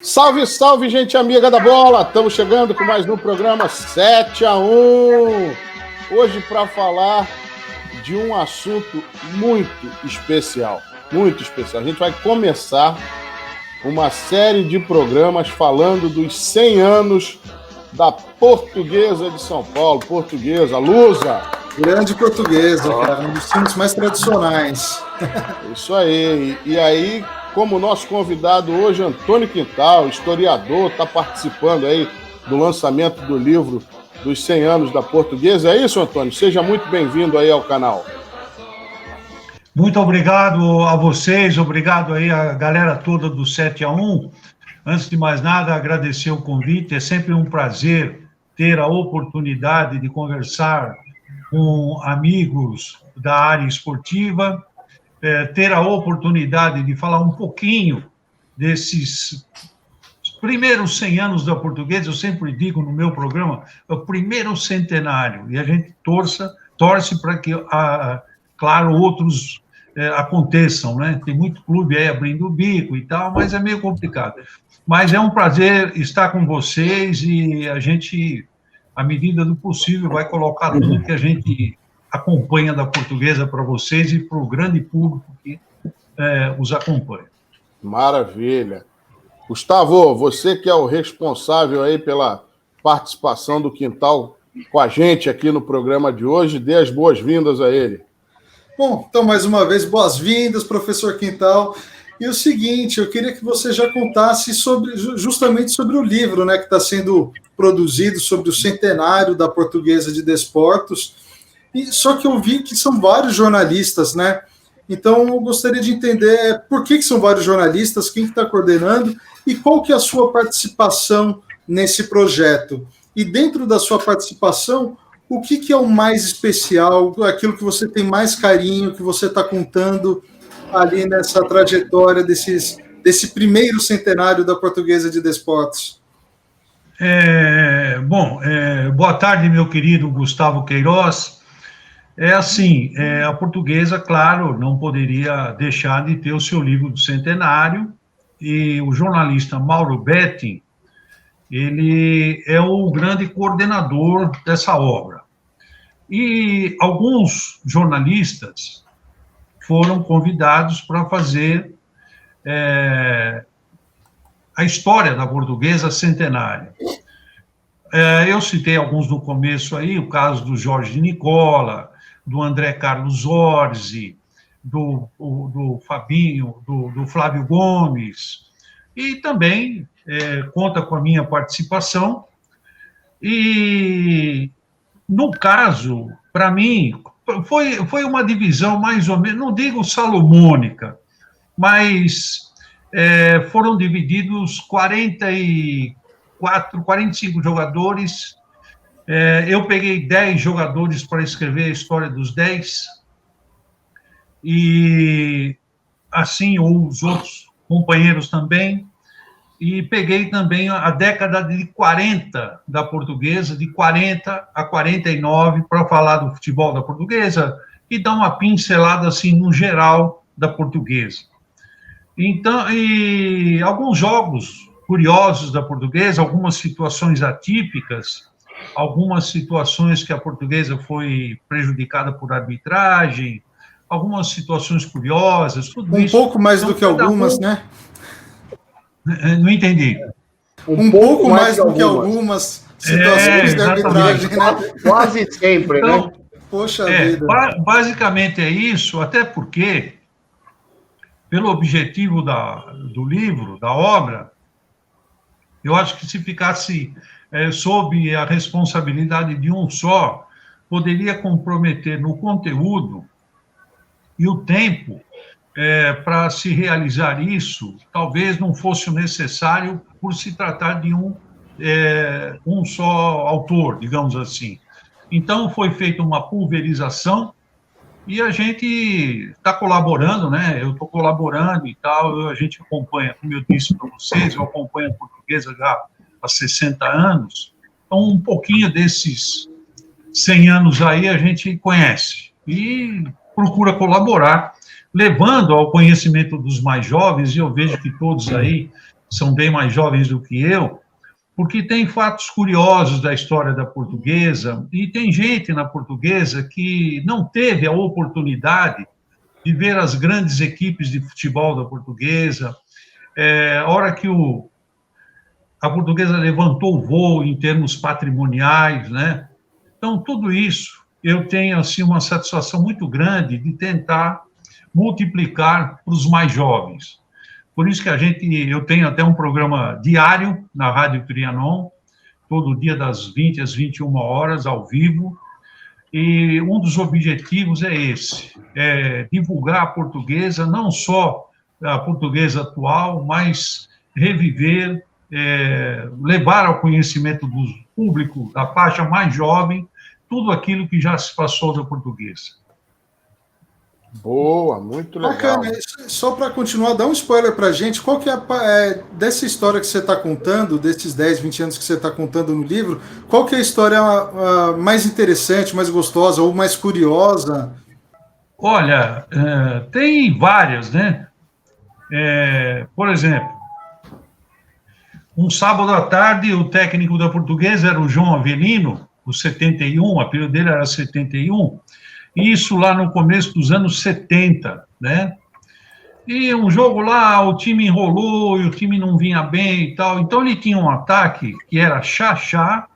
Salve, salve, gente amiga da bola! Estamos chegando com mais um programa 7-1. Hoje para falar de um assunto muito especial. Muito especial. A gente vai começar uma série de programas falando dos 100 anos da Portuguesa de São Paulo. Portuguesa, Lusa! Grande Portuguesa, cara, um dos times mais tradicionais. Isso aí. E aí, como nosso convidado hoje, Antônio Quintal, historiador, está participando aí do lançamento do livro dos 100 anos da Portuguesa. É isso, Antônio? Seja muito bem-vindo aí ao canal. Muito obrigado a vocês, obrigado aí a galera toda do 7-1. Antes de mais nada, agradecer o convite. É sempre um prazer ter a oportunidade de conversar com amigos da área esportiva, ter a oportunidade de falar um pouquinho desses primeiros 100 anos da Portuguesa. Eu sempre digo no meu programa, é o primeiro centenário, e a gente torce para que, claro, outros aconteçam, né? Tem muito clube aí abrindo o bico e tal, mas é meio complicado. Mas é um prazer estar com vocês e a gente, à medida do possível, vai colocar tudo que a gente acompanha da Portuguesa para vocês e para o grande público que os acompanha. Maravilha. Gustavo, você que é o responsável aí pela participação do Quintal com a gente aqui no programa de hoje, dê as boas-vindas a ele. Bom, então, mais uma vez, boas-vindas, professor Quintal. E o seguinte, eu queria que você já contasse justamente sobre o livro, né, que está sendo produzido sobre o centenário da Portuguesa de Desportos. Só que eu vi que são vários jornalistas, né? Então, eu gostaria de entender por que são vários jornalistas, quem está coordenando e qual que é a sua participação nesse projeto. E dentro da sua participação, o que é o mais especial, aquilo que você tem mais carinho, que você está contando ali nessa trajetória desse primeiro centenário da Portuguesa de Desportos? Boa tarde, meu querido Gustavo Queiroz. A Portuguesa, claro, não poderia deixar de ter o seu livro do centenário, e o jornalista Mauro Betting, ele é o grande coordenador dessa obra. E alguns jornalistas foram convidados para fazer a história da Portuguesa centenária. Eu citei alguns no começo aí, o caso do Jorge de Nicola, do André Carlos Orsi, do Fabinho, do Flávio Gomes, e também conta com a minha participação. E, no caso, para mim, foi uma divisão mais ou menos, não digo salomônica, mas foram divididos 45 jogadores. Eu peguei 10 jogadores para escrever a história dos 10, e assim os outros companheiros também, e peguei também a década de 40 da Portuguesa, de 40 a 49, para falar do futebol da Portuguesa e dar uma pincelada assim no geral da Portuguesa. Então, e alguns jogos curiosos da Portuguesa, algumas situações atípicas, algumas situações que a Portuguesa foi prejudicada por arbitragem, algumas situações curiosas, tudo isso. Um pouco mais do que algumas, né? Não entendi. Um pouco mais do que algumas situações de arbitragem, né? Quase sempre, então, né? Poxa vida. Basicamente é isso, até porque, pelo objetivo do livro, da obra, eu acho que se ficasse sob a responsabilidade de um só, poderia comprometer no conteúdo e o tempo para se realizar isso, talvez não fosse o necessário por se tratar de um só autor, digamos assim. Então, foi feita uma pulverização e a gente está colaborando, né? Eu estou colaborando e tal, a gente acompanha, como eu disse para vocês, eu acompanho a Portuguesa já há 60 anos, então um pouquinho desses 100 anos aí a gente conhece e procura colaborar, levando ao conhecimento dos mais jovens, e eu vejo que todos aí são bem mais jovens do que eu, porque tem fatos curiosos da história da Portuguesa, e tem gente na Portuguesa que não teve a oportunidade de ver as grandes equipes de futebol da Portuguesa. A hora que a Portuguesa levantou o voo em termos patrimoniais, né? Então, tudo isso, eu tenho, assim, uma satisfação muito grande de tentar multiplicar para os mais jovens. Por isso que eu tenho até um programa diário na Rádio Trianon, todo dia das 20 às 21 horas, ao vivo, e um dos objetivos é esse, divulgar a Portuguesa, não só a Portuguesa atual, mas reviver, levar ao conhecimento do público, da faixa mais jovem, tudo aquilo que já se passou da Portuguesa. Boa, muito legal. Bacana. Só para continuar, dá um spoiler para a gente. Qual que é dessa história que você está contando, desses 10, 20 anos que você está contando no livro, qual que é a história mais interessante, mais gostosa ou mais curiosa? Olha, tem várias, né? Por exemplo, um sábado à tarde, o técnico da Portuguesa era o João Avelino, o 71, o apelido dele era 71, isso lá no começo dos anos 70, né? E um jogo lá, o time enrolou e o time não vinha bem e tal. Então ele tinha um ataque que era Xaxá,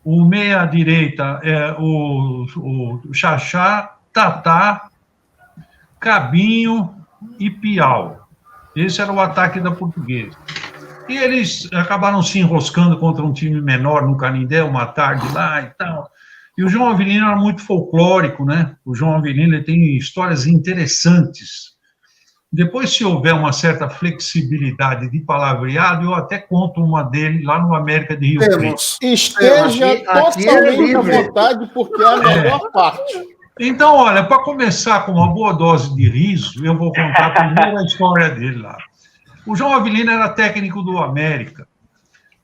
o meia-direita, o Xaxá, Tatá, Cabinho e Piau. Esse era o ataque da Portuguesa. E eles acabaram se enroscando contra um time menor no Canindé, uma tarde lá e tal. E o João Avelino era muito folclórico, né? O João Avelino ele tem histórias interessantes. Depois, se houver uma certa flexibilidade de palavreado, eu até conto uma dele lá no América de Rio Preto. Esteja totalmente à vontade, porque é a melhor parte. Então, olha, para começar com uma boa dose de riso, eu vou contar primeiro a história dele lá. O João Avelino era técnico do América.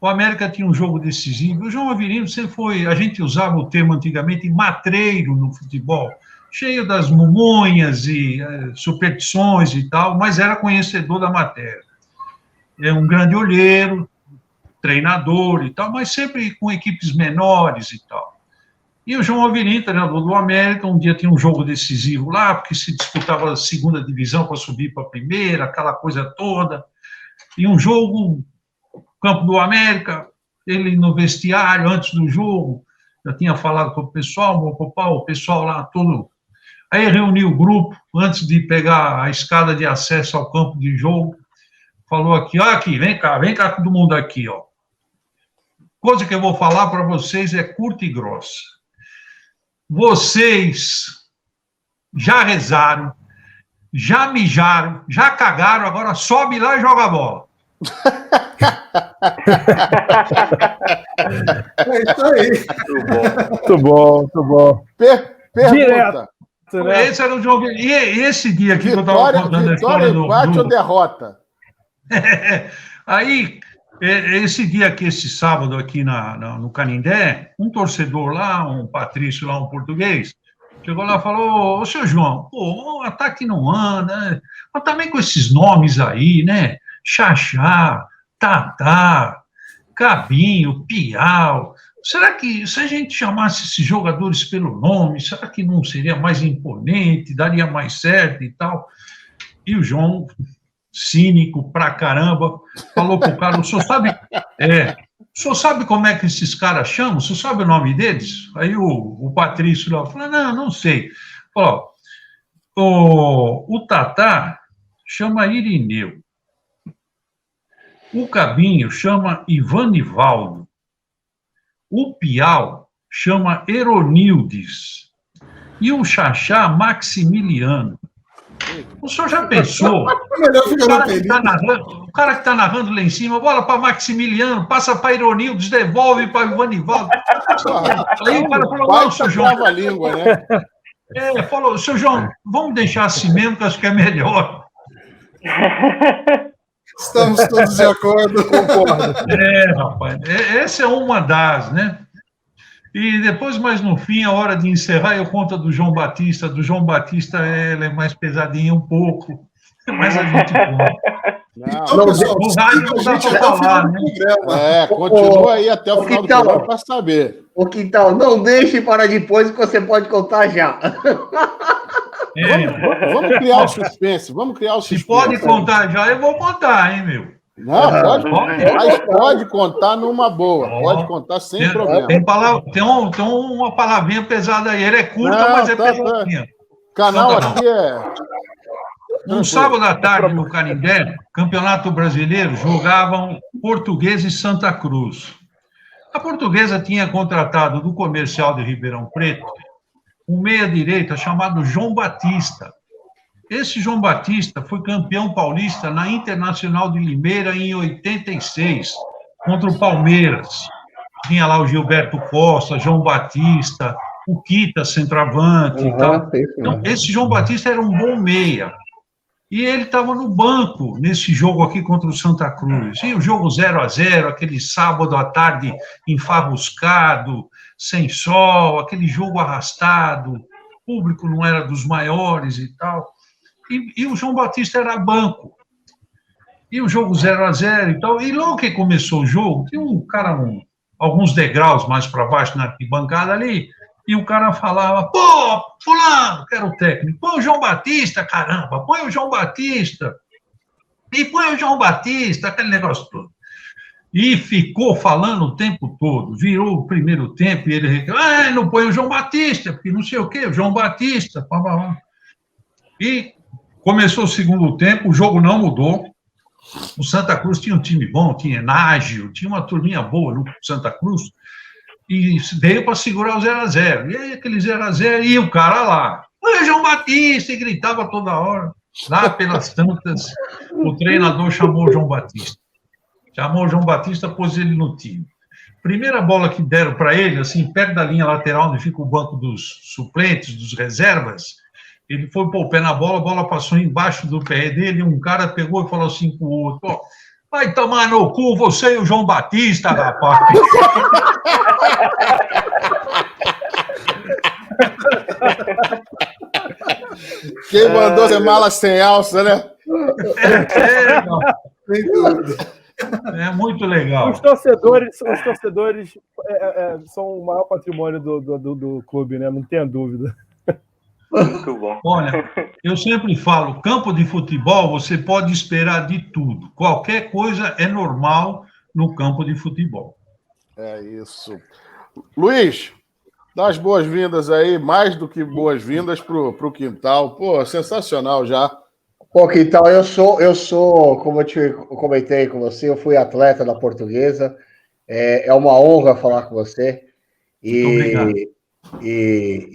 O América tinha um jogo decisivo. O João Avelino sempre foi, a gente usava o termo antigamente, matreiro no futebol, cheio das mumunhas e superstições e tal, mas era conhecedor da matéria. É um grande olheiro, treinador e tal, mas sempre com equipes menores e tal. E o João Avelino, treinador do América, um dia tinha um jogo decisivo lá, porque se disputava a segunda divisão para subir para a primeira, aquela coisa toda. E um jogo, campo do América, ele no vestiário, antes do jogo, já tinha falado com o pessoal lá todo. Aí reuniu o grupo, antes de pegar a escada de acesso ao campo de jogo, falou aqui, vem cá todo mundo aqui, ó. Coisa que eu vou falar para vocês é curta e grossa. Vocês já rezaram, já mijaram, já cagaram, agora sobe lá e joga a bola. É isso aí. Muito bom. Pergunta. Esse era o jogo. E esse dia aqui que eu estava contando a história do... Empate ou derrota? Aí, esse dia aqui, esse sábado aqui no Canindé, um torcedor lá, um Patrício lá, um português, chegou lá e falou, ô, seu João, o ataque não anda, né? Mas também com esses nomes aí, né? Xaxá, Tatá, Cabinho, Piau. Será que, se a gente chamasse esses jogadores pelo nome, será que não seria mais imponente, daria mais certo e tal? E o João, cínico pra caramba, falou pro cara, o senhor sabe como é que esses caras chamam? O senhor sabe o nome deles? Aí o Patrício lá falou, não sei. Falou, o Tatá chama Irineu. O Cabinho chama Ivanivaldo. O Piau chama Eronildes. E o Xaxá, Maximiliano. O senhor já pensou? O cara que está narrando lá em cima, bola para Maximiliano, passa para Eronildes, devolve para Ivanivaldo. Aí o cara falou, não, seu João. A língua, né? Falou, seu João, vamos deixar assim mesmo, que acho que é melhor. Estamos todos de acordo. Concordo. Rapaz, essa é uma das, né? E depois, mais no fim, a hora de encerrar, eu conto do João Batista. Do João Batista, ela é mais pesadinha um pouco. Mas a gente pode. Não, pessoal, No rádio não dá para falar, né? Continua aí até o final do programa para saber. Ô, Quintal, não deixe para depois que você pode contar já. Vamos criar o suspense. Se pode contar já, eu vou contar, hein, meu? Não, mas pode contar numa boa. Pode contar sem problema. Tem uma palavrinha pesada aí. Ele é curta, mas é pesadinha. O canal aqui é... Um sábado à tarde, no Canindé, Campeonato Brasileiro, jogavam Portuguesa e Santa Cruz. A Portuguesa tinha contratado do Comercial de Ribeirão Preto um meia-direita chamado João Batista. Esse João Batista foi campeão paulista na Internacional de Limeira em 86, contra o Palmeiras. Tinha lá o Gilberto Costa, João Batista, o Quita, centroavante e tal. Então, esse João Batista era um bom meia. E ele estava no banco nesse jogo aqui contra o Santa Cruz. E o jogo 0-0, aquele sábado à tarde enfarruscado, sem sol, aquele jogo arrastado, o público não era dos maiores e tal. E o João Batista era banco. E o jogo 0-0 e tal. E logo que começou o jogo, tinha um cara, alguns degraus mais para baixo na arquibancada ali, e o cara falava, pô, fulano, que era o técnico, põe o João Batista, caramba, põe o João Batista, e põe o João Batista, aquele negócio todo. E ficou falando o tempo todo, virou o primeiro tempo, e ele reclamou, não põe o João Batista, porque não sei o quê, o João Batista, e começou o segundo tempo, o jogo não mudou, o Santa Cruz tinha um time bom, tinha Nágio, tinha uma turminha boa no Santa Cruz, e veio para segurar o 0-0. E aí, aquele 0-0, e o cara lá, o João Batista, e gritava toda hora. Lá pelas tantas, o treinador chamou o João Batista. Chamou o João Batista, pôs ele no time. Primeira bola que deram para ele, assim, perto da linha lateral, onde fica o banco dos suplentes, dos reservas, ele foi pôr o pé na bola, a bola passou embaixo do pé dele, e um cara pegou e falou assim pro outro, vai tomar no cu você e o João Batista, rapaz. Quem mandou ser mala sem alça, né? É muito legal. Os torcedores são o maior patrimônio do clube, né? Não tenha dúvida. Muito bom. Olha, eu sempre falo, campo de futebol você pode esperar de tudo. Qualquer coisa é normal no campo de futebol. É isso. Luiz, dá as boas-vindas aí, mais do que boas-vindas pro Quintal. Pô, sensacional já. Pô, Quintal, eu sou, como eu te comentei com você, eu fui atleta da Portuguesa. É uma honra falar com você. E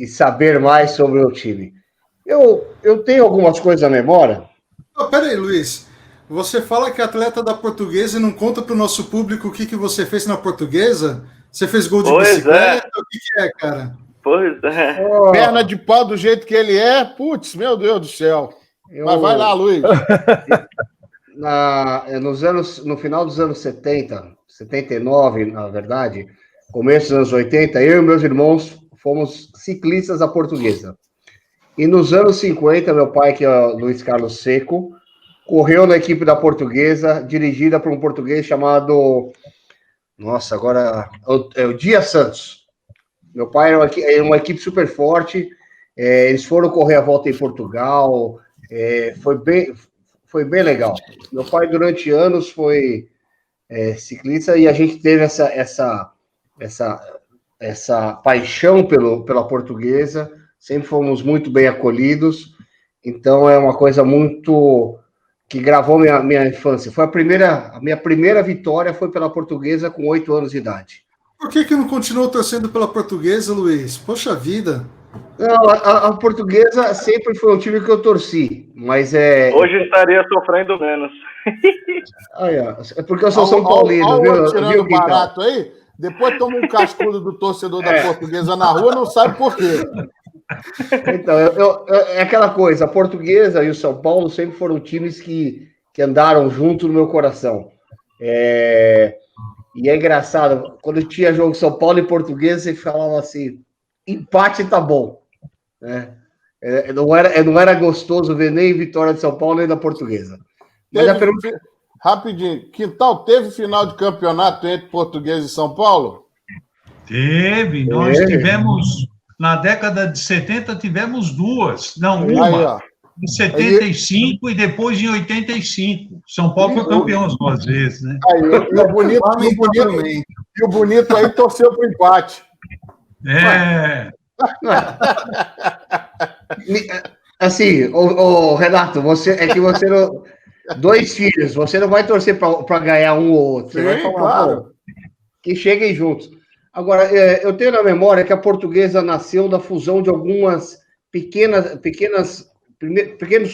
saber mais sobre o time. Eu tenho algumas coisas na memória. Peraí, Luiz. Você fala que é atleta da Portuguesa e não conta para o nosso público o que você fez na Portuguesa? Você fez gol de bicicleta? O que é, cara? Pois é. Perna de pau do jeito que ele é, putz, meu Deus do céu. Mas vai lá, Luiz. No final dos anos 70, 79, na verdade, começo dos anos 80, eu e meus irmãos fomos ciclistas da Portuguesa. E nos anos 50, meu pai, que é o Luiz Carlos Seco, correu na equipe da Portuguesa, dirigida por um português chamado... Nossa, agora... É o Dias Santos. Meu pai era uma equipe super forte. Eles foram correr a volta em Portugal. Foi bem legal. Meu pai, durante anos, foi ciclista e a gente teve essa paixão pela Portuguesa. Sempre fomos muito bem acolhidos. Então, é uma coisa muito... que gravou minha infância. A minha primeira vitória foi pela Portuguesa com 8 anos de idade. Por que não continuou torcendo pela Portuguesa, Luiz? Poxa vida! Não, a Portuguesa sempre foi um time que eu torci, mas Hoje estaria sofrendo menos. É porque eu sou São Paulino, viu? Tirando barato aí, depois toma um cascudo do torcedor da Portuguesa na rua, não sabe por quê. Então, é aquela coisa, a Portuguesa e o São Paulo sempre foram times que andaram junto no meu coração. E é engraçado, quando tinha jogo São Paulo e Portuguesa, você falava assim, empate tá bom. Né? Não era gostoso ver nem Vitória de São Paulo nem da Portuguesa. Mas a pergunta... Rapidinho, Quintal, teve final de campeonato entre Portuguesa e São Paulo? Teve, nós tivemos, na década de 70, tivemos duas. Não, Aí, uma, ó. em 75 e depois em 85. São Paulo foi campeão as duas vezes, né? Aí, e o bonito aí torceu pro empate. É. Assim, Renato, você não... 2 filhos, você não vai torcer para ganhar um ou outro. Você vai falar, claro, que cheguem juntos. Agora, eu tenho na memória que a Portuguesa nasceu da fusão de algumas pequenos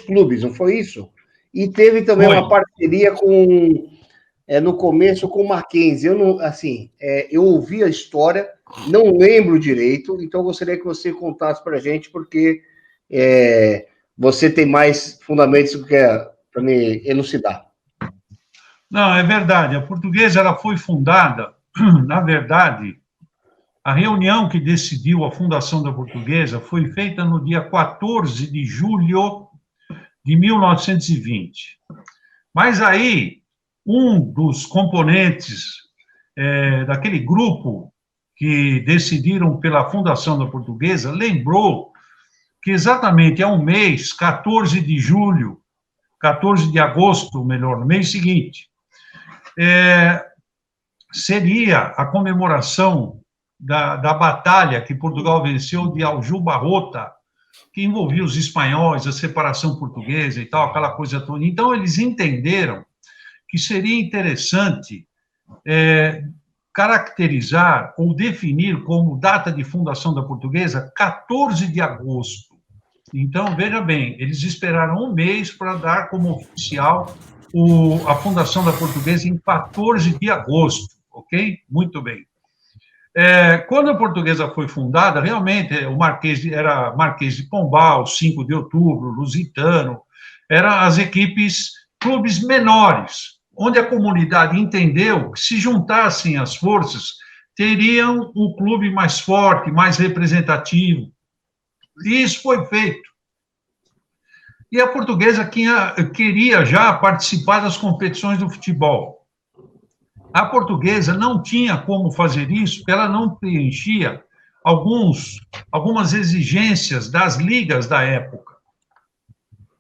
clubes, não foi isso? E teve também uma parceria no começo com o Mackenzie. Eu ouvi a história, não lembro direito, então eu gostaria que você contasse para a gente, porque você tem mais fundamentos do que para me elucidar. Não, é verdade. A Portuguesa ela foi fundada, na verdade, a reunião que decidiu a fundação da Portuguesa foi feita no dia 14 de julho de 1920. Mas aí, um dos componentes daquele grupo que decidiram pela fundação da Portuguesa lembrou que exatamente há um mês, 14 de julho, 14 de agosto, melhor, no mês seguinte, seria a comemoração da batalha que Portugal venceu de Aljubarrota, que envolvia os espanhóis, a separação portuguesa e tal, aquela coisa toda. Então, eles entenderam que seria interessante caracterizar ou definir como data de fundação da Portuguesa 14 de agosto. Então, veja bem, eles esperaram um mês para dar como oficial a fundação da Portuguesa em 14 de agosto, ok? Muito bem. Quando a Portuguesa foi fundada, realmente, era Marquês de Pombal, 5 de Outubro, Lusitano, eram as clubes menores, onde a comunidade entendeu que se juntassem as forças, teriam um clube mais forte, mais representativo. E isso foi feito. E a Portuguesa queria já participar das competições do futebol. A Portuguesa não tinha como fazer isso, porque ela não preenchia algumas exigências das ligas da época.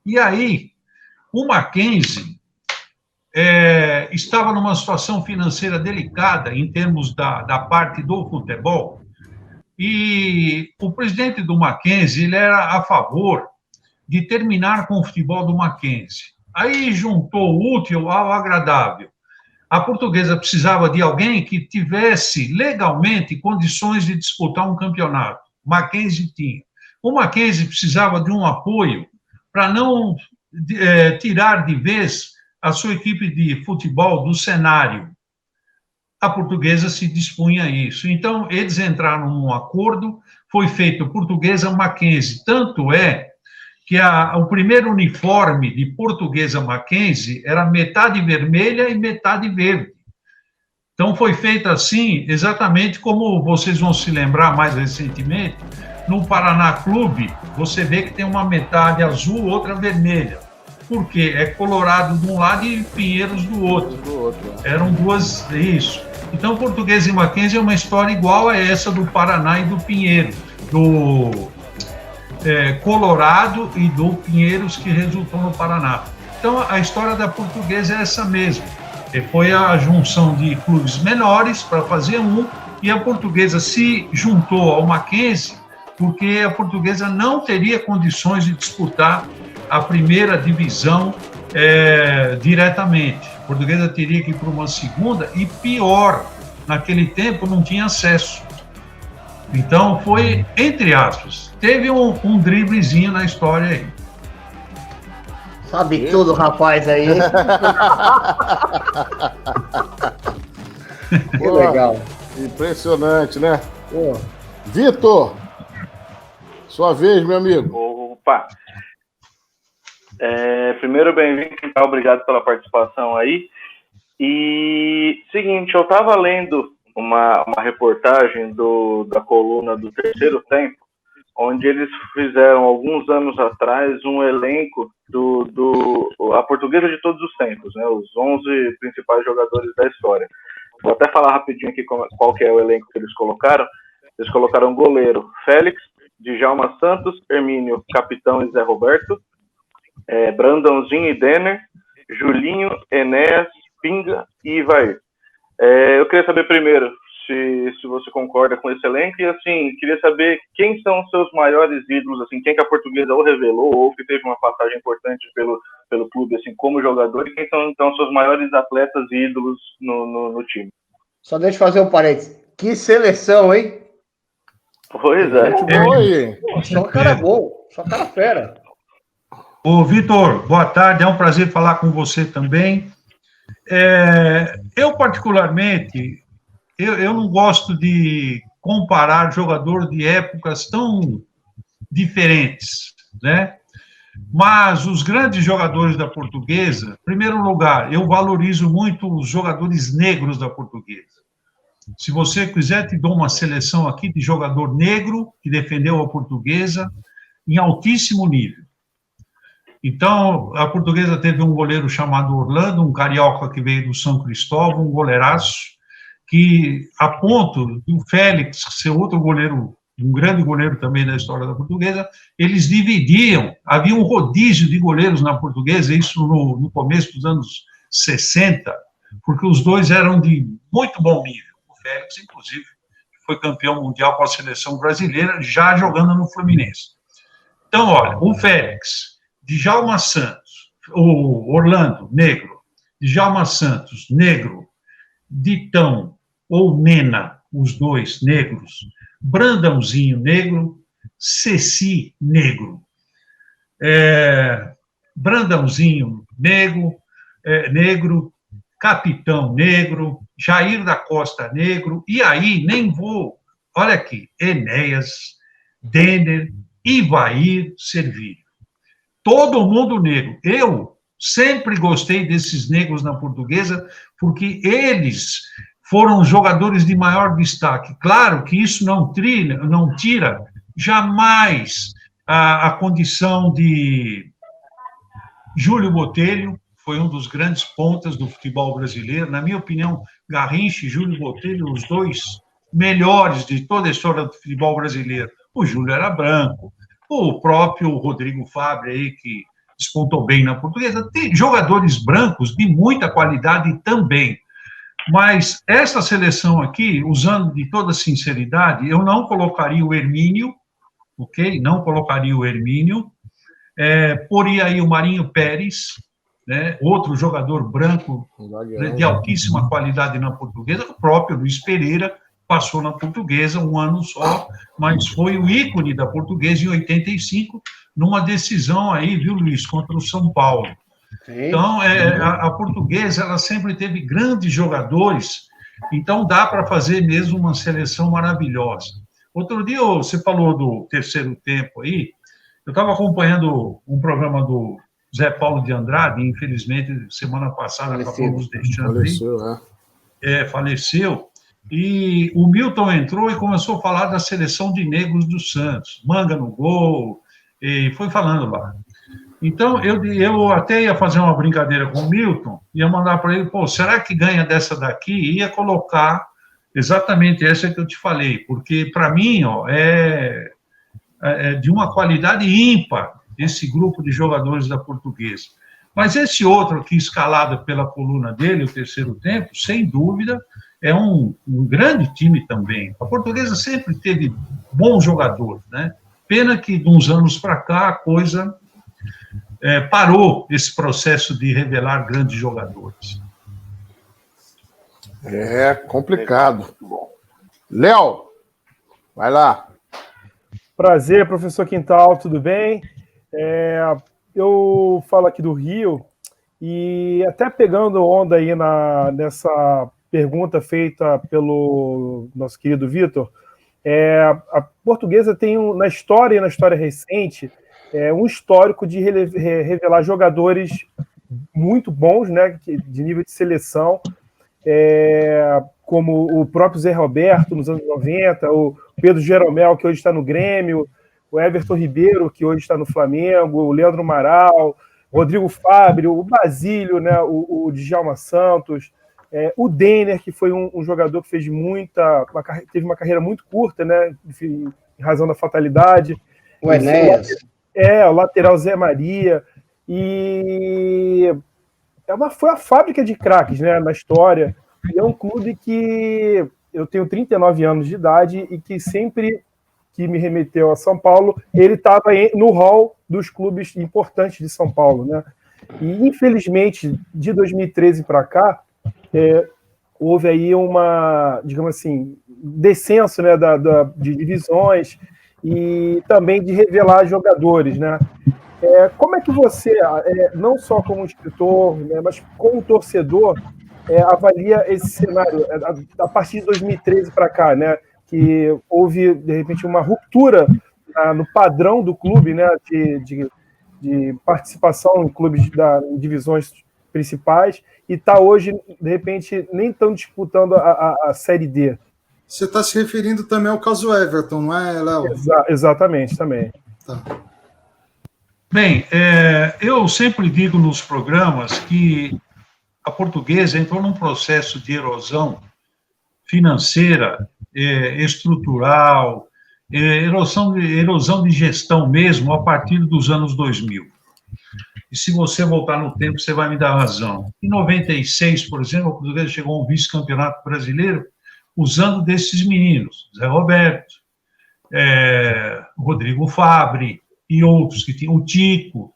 E aí, o Mackenzie estava numa situação financeira delicada em termos da parte do futebol, e o presidente do Mackenzie ele era a favor de terminar com o futebol do Mackenzie. Aí juntou o útil ao agradável. A Portuguesa precisava de alguém que tivesse legalmente condições de disputar um campeonato. O Mackenzie tinha. O Mackenzie precisava de um apoio para não tirar de vez a sua equipe de futebol do cenário. A Portuguesa se dispunha a isso. Então, eles entraram num acordo, foi feito Portuguesa-Mackenzie. Tanto que o primeiro uniforme de Portuguesa Mackenzie era metade vermelha e metade verde. Então, foi feito assim, exatamente como vocês vão se lembrar mais recentemente, no Paraná Clube, você vê que tem uma metade azul, outra vermelha. Por quê? É Colorado de um lado e Pinheiros do outro. Eram duas, isso. Então, Portuguesa e Mackenzie é uma história igual a essa do Paraná e do Pinheiro, do Colorado e do Pinheiros, que resultou no Paraná. Então, a história da Portuguesa é essa mesmo. Foi a junção de clubes menores para fazer e a Portuguesa se juntou ao Mackenzie porque a Portuguesa não teria condições de disputar a primeira divisão diretamente. A Portuguesa teria que ir para uma segunda e, pior, naquele tempo não tinha acesso. Então, foi, entre aspas, teve um driblezinho na história aí. Sabe tudo, rapaz, aí. Que legal. Impressionante, né? Vitor, sua vez, meu amigo. Opa! Primeiro, bem-vindo, Quintal, obrigado pela participação aí. E, seguinte, eu estava lendo uma reportagem da coluna do Terceiro Tempo, onde eles fizeram, alguns anos atrás, um elenco a Portuguesa de todos os tempos, né? Os 11 principais jogadores da história. Vou até falar rapidinho aqui qual que é o elenco que eles colocaram. Eles colocaram goleiro Félix, Djalma Santos, Hermínio, Capitão e Zé Roberto, Brandãozinho e Denner, Julinho, Enéas, Pinga e Ivair. Eu queria saber primeiro se você concorda com esse elenco e, assim, queria saber quem são os seus maiores ídolos, assim, quem que a Portuguesa ou revelou ou que teve uma passagem importante pelo clube, assim, como jogador, e quem são, então, os seus maiores atletas e ídolos no time. Só deixa eu fazer um parênteses. Que seleção, hein? Pois é. Só cara bom, só cara fera. Ô, Vitor, boa tarde, é um prazer falar com você também. Eu, particularmente, eu não gosto de comparar jogador de épocas tão diferentes, né? Mas os grandes jogadores da Portuguesa, em primeiro lugar, eu valorizo muito os jogadores negros da Portuguesa. Se você quiser, te dou uma seleção aqui de jogador negro que defendeu a Portuguesa em altíssimo nível. Então, a Portuguesa teve um goleiro chamado Orlando, um carioca que veio do São Cristóvão, um goleiraço, que, a ponto do Félix ser outro goleiro, um grande goleiro também da história da Portuguesa, eles dividiam, havia um rodízio de goleiros na Portuguesa, isso no começo dos anos 60, porque os dois eram de muito bom nível. O Félix, inclusive, foi campeão mundial com a seleção brasileira, já jogando no Fluminense. Então, olha, o Félix, Djalma Santos, o Orlando, negro, Djalma Santos, negro, Ditão ou Nena, os dois negros, Brandãozinho, negro, Ceci, negro, Brandãozinho, negro, Capitão, negro, Jair da Costa, negro, e aí nem vou, olha aqui, Enéas, Denner, Ivair, Servílio. Todo mundo negro. Eu sempre gostei desses negros na Portuguesa, porque eles foram jogadores de maior destaque. Claro que isso não tira jamais a condição de Júlio Botelho, foi um dos grandes pontas do futebol brasileiro. Na minha opinião, Garrincha e Júlio Botelho, os dois melhores de toda a história do futebol brasileiro. O Júlio era branco, o próprio Rodrigo Fábio aí, que despontou bem na Portuguesa. Tem jogadores brancos de muita qualidade também. Mas essa seleção aqui, usando de toda sinceridade, eu não colocaria o Hermínio, ok? Não colocaria o Hermínio. Poria aí o Marinho Pérez, né? Outro jogador branco de altíssima qualidade na Portuguesa. O próprio Luiz Pereira passou na Portuguesa um ano só, mas foi o ícone da Portuguesa em 85, numa decisão aí, viu, Luiz, contra o São Paulo. Sim. Então, a Portuguesa, ela sempre teve grandes jogadores, então dá para fazer mesmo uma seleção maravilhosa. Outro dia, você falou do terceiro tempo aí, eu estava acompanhando um programa do Zé Paulo de Andrade, e, infelizmente, semana passada acabou nos deixando aí. Faleceu. E o Milton entrou e começou a falar da seleção de negros do Santos, Manga no gol, e foi falando lá. Então, eu até ia fazer uma brincadeira com o Milton, ia mandar para ele, será que ganha dessa daqui? E ia colocar exatamente essa que eu te falei, porque, para mim, é de uma qualidade ímpar esse grupo de jogadores da Portuguesa. Mas esse outro aqui, escalado pela coluna dele, o terceiro tempo, sem dúvida, é um grande time também. A Portuguesa sempre teve bons jogadores, né? Pena que, de uns anos para cá, a coisa parou esse processo de revelar grandes jogadores. É complicado. Léo, vai lá. Prazer, professor Quintal, tudo bem? Eu falo aqui do Rio, e até pegando onda aí nessa pergunta feita pelo nosso querido Vitor, a Portuguesa tem, na história recente, um histórico de revelar jogadores muito bons, né, de nível de seleção, como o próprio Zé Roberto, nos anos 90, o Pedro Jeromel, que hoje está no Grêmio, o Everton Ribeiro, que hoje está no Flamengo, o Leandro Amaral, Rodrigo Fábio, o Basílio, né, o Djalma Santos, o Denner, que foi um jogador que fez teve uma carreira muito curta, né, em razão da fatalidade. O Enéas. O lateral Zé Maria. E foi a fábrica de craques, né, na história. E é um clube que eu tenho 39 anos de idade e que sempre que me remeteu a São Paulo, ele estava no hall dos clubes importantes de São Paulo, né? E, infelizmente, de 2013 para cá, houve aí digamos assim, descenso, né, de divisões e também de revelar jogadores, né? Como é que você, não só como escritor, né, mas como torcedor, avalia esse cenário a partir de 2013 para cá, né? Que houve, de repente, uma ruptura no padrão do clube, né, de participação em clubes em divisões principais, e está hoje, de repente, nem estão disputando a Série D. Você está se referindo também ao caso Everton, não é, Léo? Exatamente, também. Tá. Bem, eu sempre digo nos programas que a Portuguesa entrou num processo de erosão financeira, estrutural, erosão de gestão mesmo, a partir dos anos 2000. E se você voltar no tempo, você vai me dar razão. Em 96, por exemplo, a Portuguesa chegou a um vice-campeonato brasileiro usando desses meninos, Zé Roberto, Rodrigo Fabri e outros que tinham, o Tico,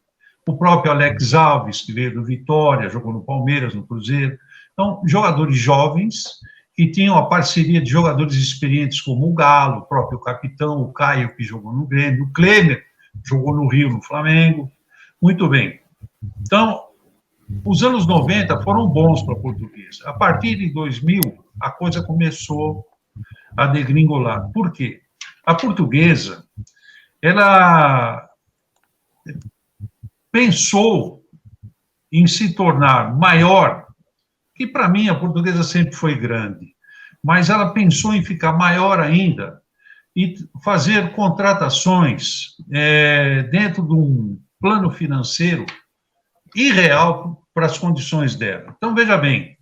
o próprio Alex Alves, que veio do Vitória, jogou no Palmeiras, no Cruzeiro. Então, jogadores jovens que tinham a parceria de jogadores experientes como o Galo, o próprio capitão, o Caio, que jogou no Grêmio, o Klemer, jogou no Rio, no Flamengo. Muito bem. Então, os anos 90 foram bons para a Portuguesa. A partir de 2000, a coisa começou a degringolar. Por quê? A Portuguesa, ela pensou em se tornar maior, que para mim a Portuguesa sempre foi grande, mas ela pensou em ficar maior ainda e fazer contratações dentro de um plano financeiro irreal para as condições dela. Então, veja bem,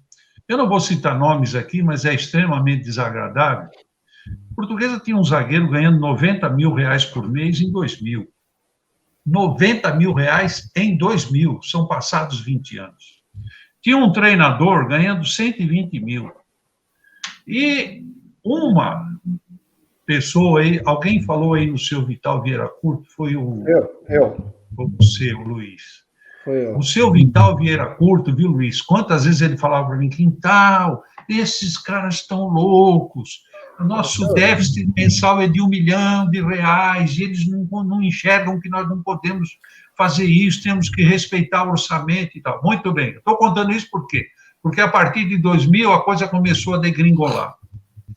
eu não vou citar nomes aqui, mas é extremamente desagradável. A Portuguesa tinha um zagueiro ganhando R$90 mil por mês em 2000. R$90 mil em 2000, são passados 20 anos. Tinha um treinador ganhando 120 mil. E uma pessoa aí, alguém falou aí no seu Vital Vieira Curto, foi o... Eu. Você, o Luiz. Foi eu. O seu Vital Vieira Curto, viu, Luiz? Quantas vezes ele falava para mim, Quintal, esses caras estão loucos. O nosso déficit mensal é de R$1 milhão, e eles não enxergam que nós não podemos fazer isso, temos que respeitar o orçamento e tal. Muito bem, estou contando isso por quê? Porque a partir de 2000 a coisa começou a degringolar.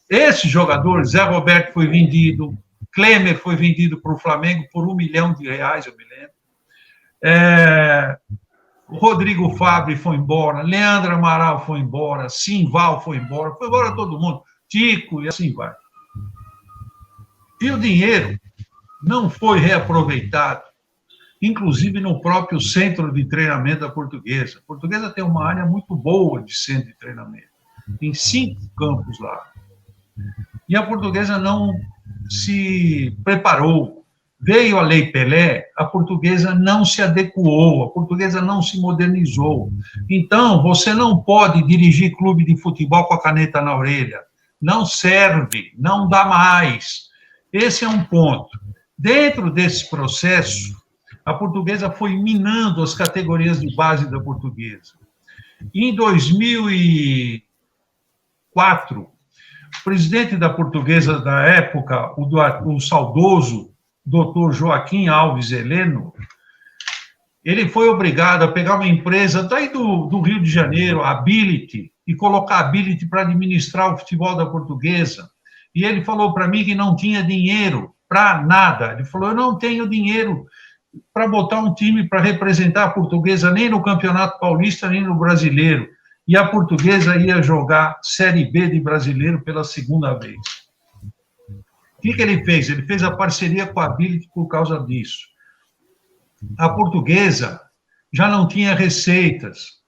Esse jogador, Zé Roberto, foi vendido, Klemer foi vendido para o Flamengo por R$1 milhão, eu me lembro. Rodrigo Fabri foi embora, Leandro Amaral foi embora, Simval foi embora todo mundo, Tico e assim vai. E o dinheiro não foi reaproveitado, inclusive no próprio centro de treinamento da Portuguesa. A Portuguesa tem uma área muito boa de centro de treinamento, tem 5 campos lá. E a Portuguesa não se preparou. Veio a Lei Pelé, a Portuguesa não se adequou, a Portuguesa não se modernizou. Então, você não pode dirigir clube de futebol com a caneta na orelha. Não serve, não dá mais. Esse é um ponto. Dentro desse processo, a Portuguesa foi minando as categorias de base da Portuguesa. Em 2004, o presidente da Portuguesa da época, o saudoso Dr. Joaquim Alves Heleno, ele foi obrigado a pegar uma empresa daí do Rio de Janeiro, a Ability, e colocar a Ability para administrar o futebol da Portuguesa. E ele falou para mim que não tinha dinheiro para nada. Ele falou, eu não tenho dinheiro para botar um time para representar a Portuguesa nem no Campeonato Paulista, nem no Brasileiro. E a Portuguesa ia jogar Série B de Brasileiro pela segunda vez. que ele fez? Ele fez a parceria com a Ability por causa disso. A Portuguesa já não tinha receitas.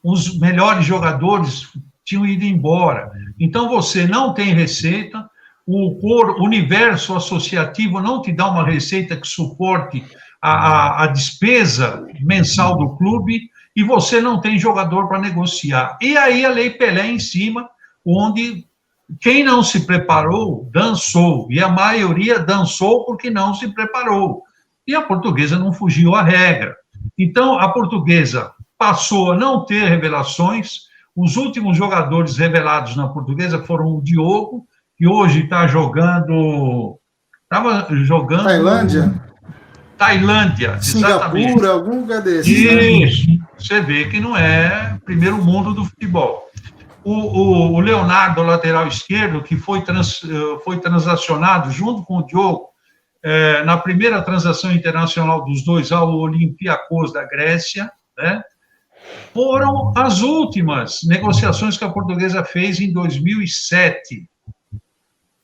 Os melhores jogadores tinham ido embora. Então, você não tem receita, o universo associativo não te dá uma receita que suporte a despesa mensal do clube, e você não tem jogador para negociar. E aí a Lei Pelé em cima, onde quem não se preparou, dançou, e a maioria dançou porque não se preparou. E a Portuguesa não fugiu à regra. Então, a Portuguesa passou a não ter revelações. Os últimos jogadores revelados na Portuguesa foram o Diogo, que hoje está jogando... Estava jogando... Tailândia, Singapura, exatamente. algum lugar desse. Isso, né? Você vê que não é primeiro mundo do futebol. O Leonardo, lateral esquerdo, que foi transacionado junto com o Diogo, na primeira transação internacional dos dois ao Olympiacos da Grécia, né? Foram as últimas negociações que a Portuguesa fez em 2007.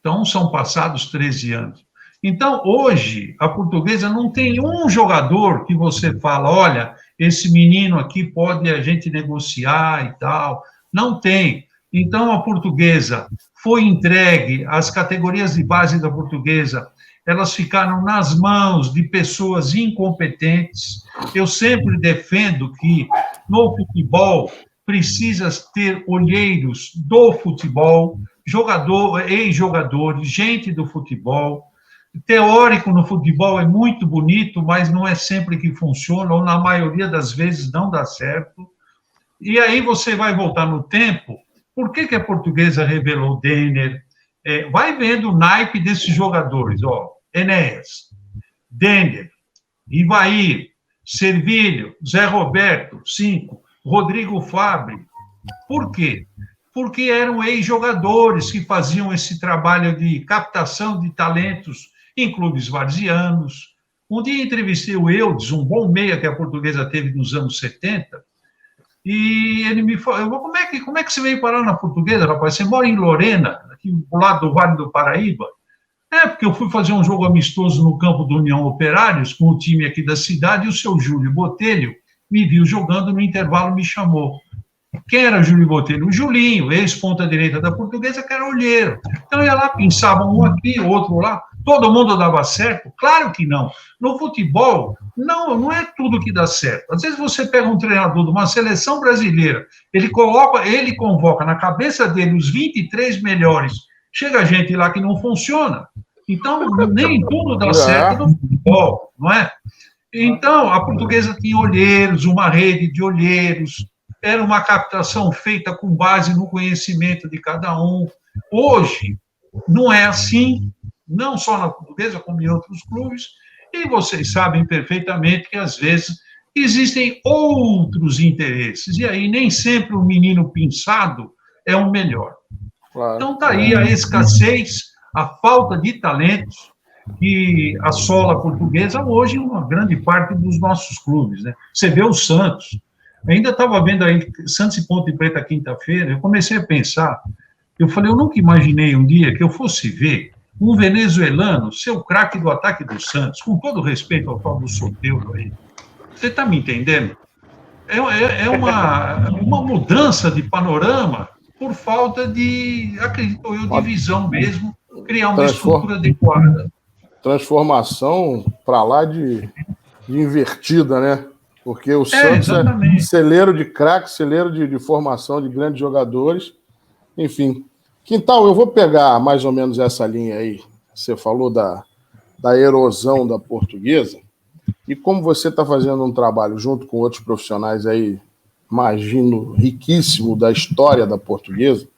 Então, são passados 13 anos. Então, hoje, a Portuguesa não tem um jogador que você fala, olha, esse menino aqui pode a gente negociar e tal. Não tem. Então, a Portuguesa foi entregue, as categorias de base da Portuguesa, elas ficaram nas mãos de pessoas incompetentes. Eu sempre defendo que, no futebol, precisa ter olheiros do futebol, ex-jogadores, gente do futebol. Teórico no futebol é muito bonito, mas não é sempre que funciona, ou na maioria das vezes não dá certo. E aí você vai voltar no tempo, por que a Portuguesa revelou Denner? Vai vendo o naipe desses jogadores, ó, Enéas, Denner, Ivair, Servilho, Zé Roberto, 5, Rodrigo Fabre. Por quê? Porque eram ex-jogadores que faziam esse trabalho de captação de talentos em clubes varzianos. Um dia entrevistei o Eudes, um bom meia que a Portuguesa teve nos anos 70, e ele me falou, como é que você veio parar na Portuguesa, rapaz? Você mora em Lorena, aqui do lado do Vale do Paraíba? Porque eu fui fazer um jogo amistoso no campo do União Operários, com o time aqui da cidade, e o seu Júlio Botelho me viu jogando, no intervalo me chamou. Quem era Júlio Botelho? O Julinho, ex-ponta-direita da Portuguesa, que era olheiro. Então, ia lá, pensava um aqui, outro lá, todo mundo dava certo? Claro que não. No futebol, não é tudo que dá certo. Às vezes você pega um treinador de uma seleção brasileira, ele convoca na cabeça dele os 23 melhores, chega gente lá que não funciona. Então, nem tudo dá certo no futebol, não é? Então, a Portuguesa tinha olheiros, uma rede de olheiros, era uma captação feita com base no conhecimento de cada um. Hoje, não é assim, não só na Portuguesa, como em outros clubes, e vocês sabem perfeitamente que, às vezes, existem outros interesses, e aí nem sempre o menino pinçado é o melhor. Claro. Então, está aí a escassez, a falta de talentos que assola a Portuguesa hoje em uma grande parte dos nossos clubes, né? Você vê o Santos. Ainda estava vendo aí Santos e Ponte Preta quinta-feira, eu comecei a pensar, eu falei, eu nunca imaginei um dia que eu fosse ver um venezuelano ser o craque do ataque do Santos, com todo respeito ao Fábio Soteldo aí. Você está me entendendo? É uma mudança de panorama por falta de, acredito eu, de visão mesmo, criar uma estrutura adequada. Transformação para lá de invertida, né? Porque o Santos é celeiro de craques, celeiro de formação de grandes jogadores. Enfim. Quintal, eu vou pegar mais ou menos essa linha aí. Você falou da erosão da Portuguesa. E como você está fazendo um trabalho junto com outros profissionais aí, imagino, riquíssimo da história da Portuguesa,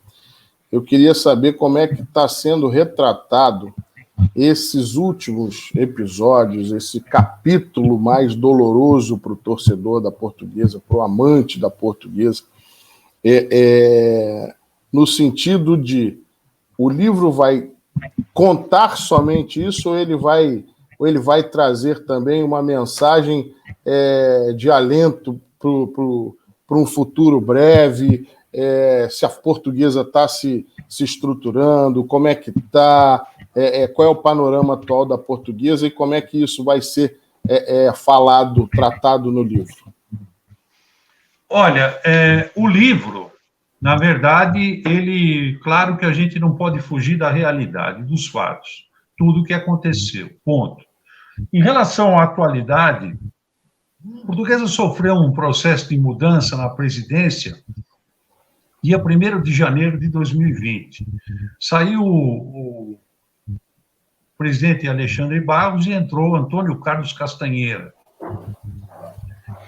eu queria saber como é que está sendo retratado esses últimos episódios, esse capítulo mais doloroso para o torcedor da Portuguesa, para o amante da Portuguesa, no sentido de o livro vai contar somente isso ou ele vai trazer também uma mensagem de alento para um futuro breve, se a Portuguesa está se estruturando, como é que está, qual é o panorama atual da Portuguesa e como é que isso vai ser falado, tratado no livro? Olha, o livro, na verdade, claro que a gente não pode fugir da realidade, dos fatos, tudo o que aconteceu, ponto. Em relação à atualidade, a Portuguesa sofreu um processo de mudança na presidência dia 1º de janeiro de 2020. Saiu o presidente Alexandre Barros e entrou Antônio Carlos Castanheira.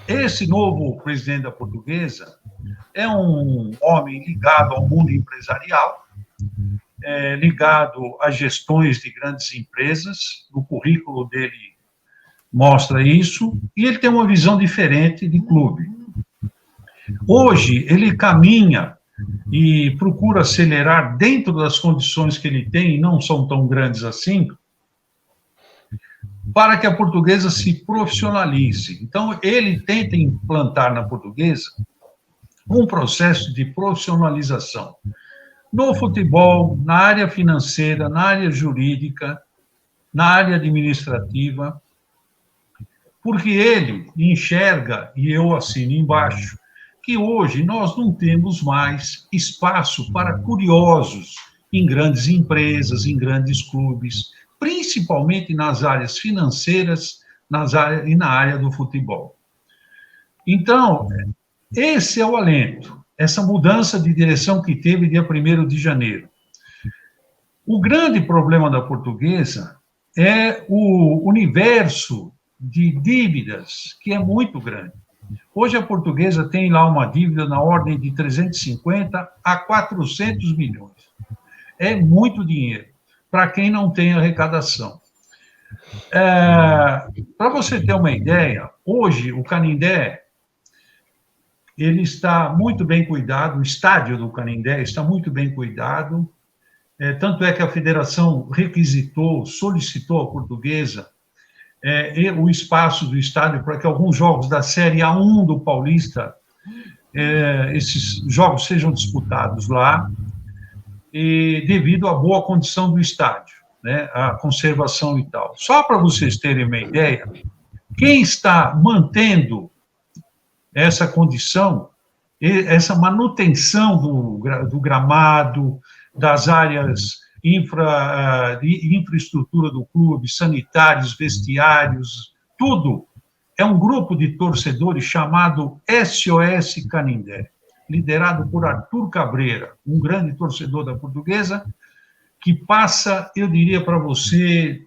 Esse novo presidente da Portuguesa é um homem ligado ao mundo empresarial, ligado a gestões de grandes empresas, o currículo dele mostra isso, e ele tem uma visão diferente de clube. Hoje, ele caminha e procura acelerar dentro das condições que ele tem, e não são tão grandes assim, para que a Portuguesa se profissionalize. Então, ele tenta implantar na Portuguesa um processo de profissionalização no futebol, na área financeira, na área jurídica, na área administrativa, porque ele enxerga, e eu assino embaixo, que hoje nós não temos mais espaço para curiosos em grandes empresas, em grandes clubes, principalmente nas áreas financeiras e na área do futebol. Então, esse é o alento, essa mudança de direção que teve dia 1º de janeiro. O grande problema da Portuguesa é o universo de dívidas, que é muito grande. Hoje a Portuguesa tem lá uma dívida na ordem de 350 a 400 milhões. É muito dinheiro para quem não tem arrecadação. Para você ter uma ideia, hoje o Canindé ele está muito bem cuidado, o estádio do Canindé está muito bem cuidado, tanto é que a federação solicitou à Portuguesa o espaço do estádio para que alguns jogos da Série A1 do Paulista, esses jogos sejam disputados lá, e devido à boa condição do estádio, né, a conservação e tal. Só para vocês terem uma ideia, quem está mantendo essa condição, essa manutenção do gramado, das áreas de infraestrutura do clube, sanitários, vestiários, tudo, é um grupo de torcedores chamado SOS Canindé, liderado por Arthur Cabreira, um grande torcedor da Portuguesa, que passa, eu diria para você,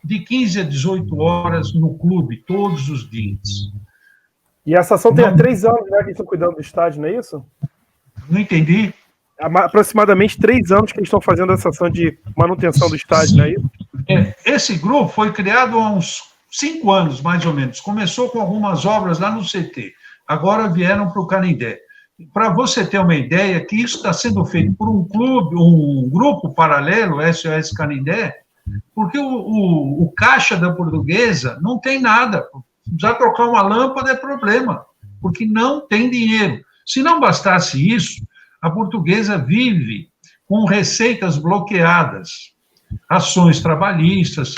de 15 a 18 horas no clube, todos os dias. E essa ação tem há 3 anos, né, que estão cuidando do estádio, não é isso? Não entendi. Há aproximadamente 3 anos que eles estão fazendo essa ação de manutenção do estádio, não é isso? Esse grupo foi criado há uns 5 anos, mais ou menos. Começou com algumas obras lá no CT. Agora vieram para o Canindé. Para você ter uma ideia, que isso está sendo feito por um grupo paralelo, SOS Canindé, porque o caixa da Portuguesa não tem nada. Já trocar uma lâmpada é problema, porque não tem dinheiro. Se não bastasse isso, a Portuguesa vive com receitas bloqueadas, ações trabalhistas,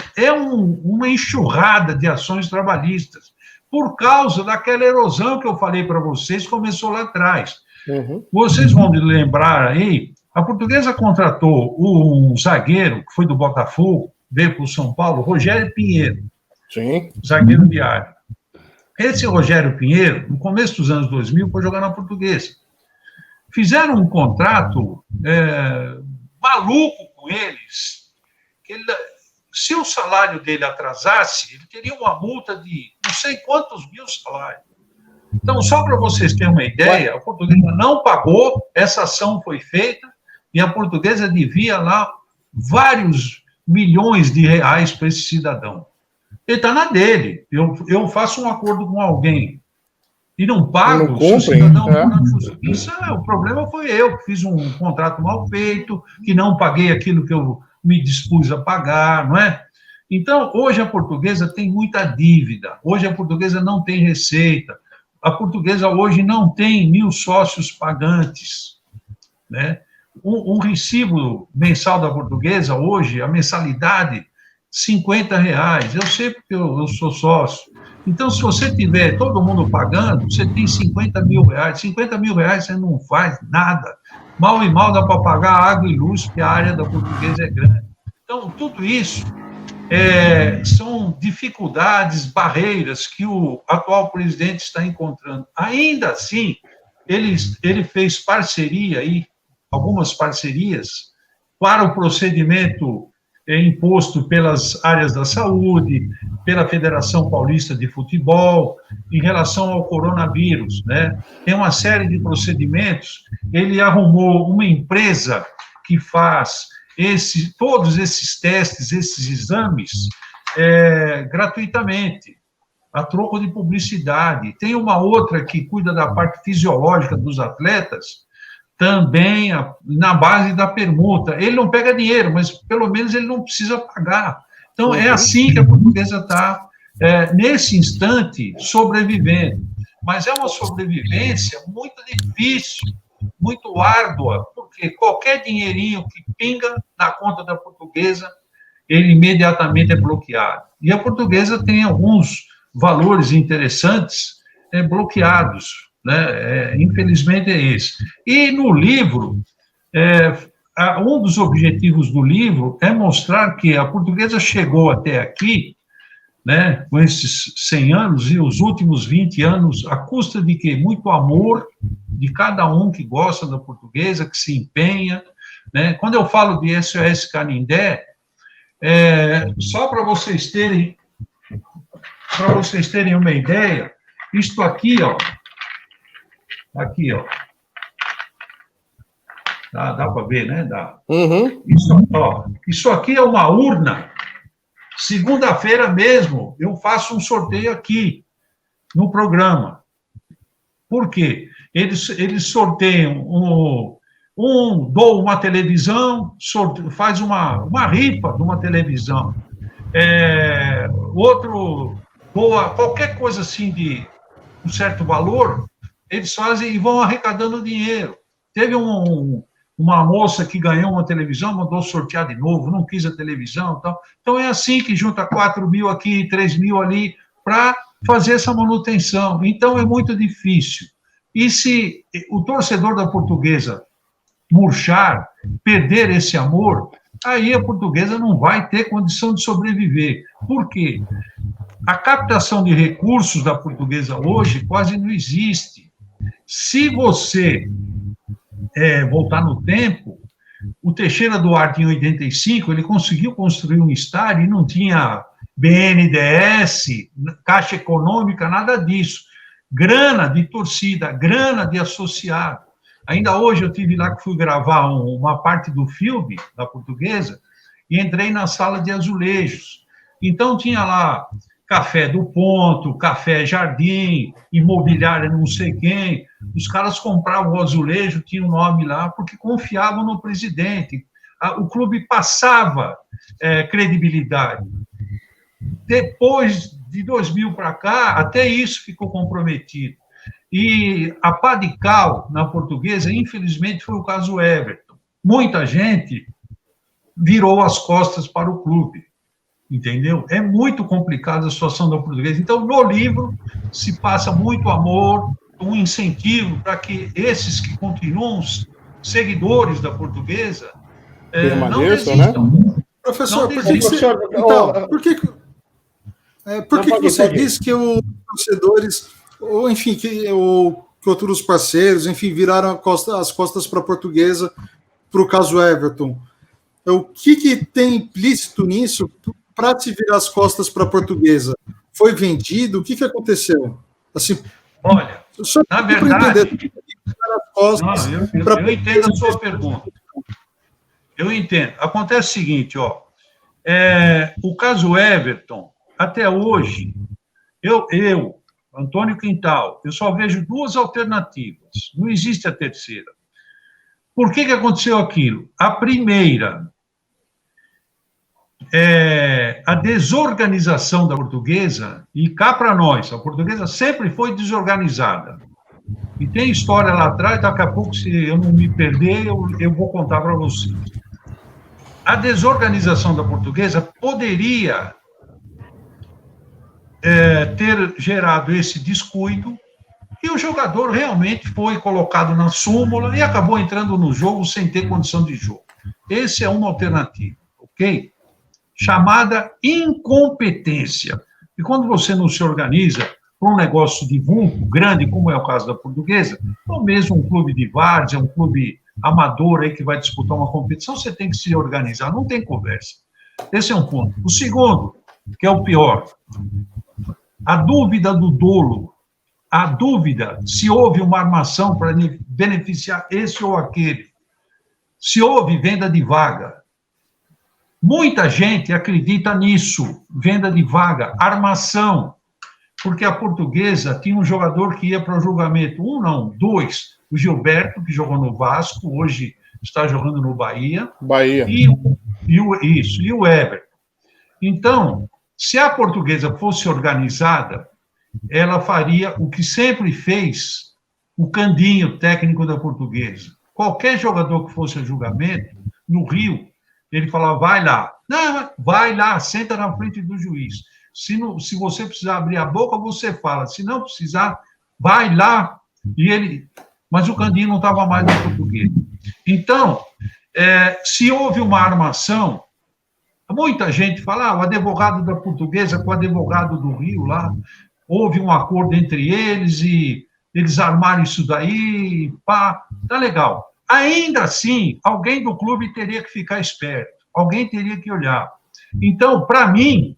uma enxurrada de ações trabalhistas, por causa daquela erosão que eu falei para vocês, começou lá atrás. Uhum. Vocês vão lembrar aí, a Portuguesa contratou um zagueiro, que foi do Botafogo, veio para o São Paulo, Rogério Pinheiro. Sim. Zagueiro de área. Esse Rogério Pinheiro, no começo dos anos 2000, foi jogar na Portuguesa. Fizeram um contrato maluco com eles, se o salário dele atrasasse, ele teria uma multa de não sei quantos mil salários. Então, só para vocês terem uma ideia, a Portuguesa não pagou, essa ação foi feita, e a Portuguesa devia lá vários milhões de reais para esse cidadão. Ele está na dele. Eu faço um acordo com alguém e não pago, se o cidadão for na justiça, o problema foi eu, que fiz um contrato mal feito, que não paguei aquilo que eu me dispus a pagar, não é? Então, hoje a Portuguesa tem muita dívida, hoje a Portuguesa não tem receita, a Portuguesa hoje não tem 1.000 sócios pagantes, né? Um recibo mensal da Portuguesa, hoje, a mensalidade, R$50. Eu sei porque eu sou sócio. Então, se você tiver todo mundo pagando, você tem R$50 mil. R$50 mil você não faz nada. Mal e mal dá para pagar água e luz, porque a área da Portuguesa é grande. Então, tudo isso são dificuldades, barreiras que o atual presidente está encontrando. Ainda assim, ele fez parceria aí, algumas parcerias para o procedimento imposto pelas áreas da saúde, pela Federação Paulista de Futebol, em relação ao coronavírus, né? Tem uma série de procedimentos. Ele arrumou uma empresa que faz todos esses testes, esses exames, gratuitamente, a troco de publicidade. Tem uma outra que cuida da parte fisiológica dos atletas, também na base da permuta. Ele não pega dinheiro, mas pelo menos ele não precisa pagar. Então, é assim que a Portuguesa está, nesse instante, sobrevivendo. Mas é uma sobrevivência muito difícil, muito árdua, porque qualquer dinheirinho que pinga na conta da Portuguesa, ele imediatamente é bloqueado. E a Portuguesa tem alguns valores interessantes bloqueados, né? Infelizmente é esse. E no livro, um dos objetivos do livro é mostrar que a Portuguesa chegou até aqui, né, com esses 100 anos e os últimos 20 anos, à custa de quê? Muito amor de cada um que gosta da Portuguesa, que se empenha, né? Quando eu falo de SOS Canindé, só para vocês terem uma ideia, isto aqui, ó, dá para ver, né? Dá. Uhum. Isso aqui é uma urna. Segunda-feira mesmo, eu faço um sorteio aqui, no programa. Por quê? Eles sorteiam, doa uma televisão, faz uma rifa de uma televisão. Outro doa qualquer coisa assim de um certo valor, eles fazem e vão arrecadando dinheiro. Teve uma moça que ganhou uma televisão, mandou sortear de novo, não quis a televisão. Então, é assim que junta 4 mil aqui, 3 mil ali, para fazer essa manutenção. Então, é muito difícil. E se o torcedor da Portuguesa murchar, perder esse amor, aí a Portuguesa não vai ter condição de sobreviver. Por quê? A captação de recursos da Portuguesa hoje quase não existe. Se você voltar no tempo, o Teixeira Duarte, em 85, ele conseguiu construir um estádio e não tinha BNDES, Caixa Econômica, nada disso. Grana de torcida, grana de associado. Ainda hoje eu tive lá que fui gravar uma parte do filme da Portuguesa e entrei na sala de azulejos. Então tinha lá Café do Ponto, Café Jardim, Imobiliária não sei quem. Os caras compravam o azulejo, tinha o nome lá, porque confiavam no presidente. O clube passava credibilidade. Depois de 2000 para cá, até isso ficou comprometido. E a pá de cal na Portuguesa, infelizmente, foi o caso Everton. Muita gente virou as costas para o clube. Entendeu? É muito complicada a situação da Portuguesa. Então, no livro, se passa muito amor, um incentivo para que esses que continuam seguidores da Portuguesa não desistam. Né? Professor, por que você diz que os torcedores, ou enfim, que outros parceiros, enfim, viraram as costas para a Portuguesa para o caso Everton? O que tem implícito nisso para se virar as costas para a Portuguesa? Foi vendido? O que aconteceu? Assim, olha, na verdade... Eu entendo a sua pergunta. Eu entendo. Acontece o seguinte, ó. O caso Everton, até hoje, eu, Antônio Quintal, eu só vejo duas alternativas. Não existe a terceira. Por que aconteceu aquilo? A primeira... a desorganização da Portuguesa, e cá para nós, a Portuguesa sempre foi desorganizada. E tem história lá atrás, daqui a pouco, se eu não me perder, eu vou contar para você. A desorganização da Portuguesa poderia ter gerado esse descuido, e o jogador realmente foi colocado na súmula e acabou entrando no jogo sem ter condição de jogo. Essa é uma alternativa, ok? Chamada incompetência. E quando você não se organiza para um negócio de vulto grande, como é o caso da Portuguesa, ou mesmo um clube de várzea, um clube amador aí que vai disputar uma competição, você tem que se organizar, não tem conversa. Esse é um ponto. O segundo, que é o pior, a dúvida do dolo, a dúvida se houve uma armação para beneficiar esse ou aquele, se houve venda de vaga. Muita gente acredita nisso, venda de vaga, armação, porque a Portuguesa tinha um jogador que ia para o julgamento, um não, dois, o Gilberto, que jogou no Vasco, hoje está jogando no Bahia. E o Everton. Então, se a Portuguesa fosse organizada, ela faria o que sempre fez o Candinho, técnico da Portuguesa. Qualquer jogador que fosse a julgamento, no Rio, ele falava, vai lá. Não, vai lá, senta na frente do juiz. Se você precisar abrir a boca, você fala. Se não precisar, vai lá. Mas o Candinho não estava mais na Portuguesa. Então, se houve uma armação, muita gente fala, o advogado da Portuguesa com o advogado do Rio lá, houve um acordo entre eles e eles armaram isso daí, pá, tá legal. Ainda assim, alguém do clube teria que ficar esperto, alguém teria que olhar. Então, para mim,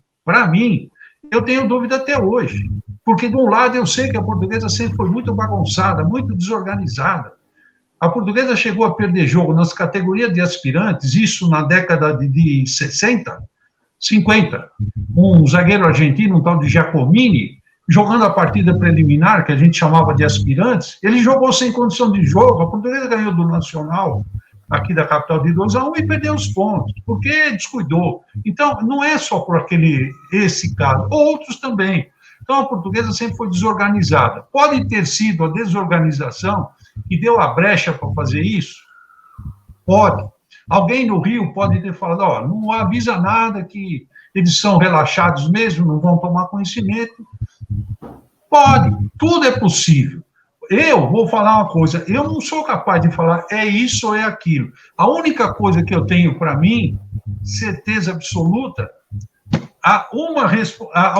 eu tenho dúvida até hoje, porque de um lado eu sei que a Portuguesa sempre foi muito bagunçada, muito desorganizada. A Portuguesa chegou a perder jogo nas categorias de aspirantes, isso na década de 60, 50. Um zagueiro argentino, um tal de Giacomini, jogando a partida preliminar, que a gente chamava de aspirantes, ele jogou sem condição de jogo, a Portuguesa ganhou do Nacional, aqui da capital, de 2-1, e perdeu os pontos, porque descuidou. Então, não é só por esse caso, outros também. Então, a Portuguesa sempre foi desorganizada. Pode ter sido a desorganização que deu a brecha para fazer isso? Pode. Alguém no Rio pode ter falado, não avisa nada, que eles são relaxados mesmo, não vão tomar conhecimento. Pode, tudo é possível. Eu vou falar uma coisa, eu não sou capaz de falar é isso ou é aquilo. A única coisa que eu tenho para mim, certeza absoluta, a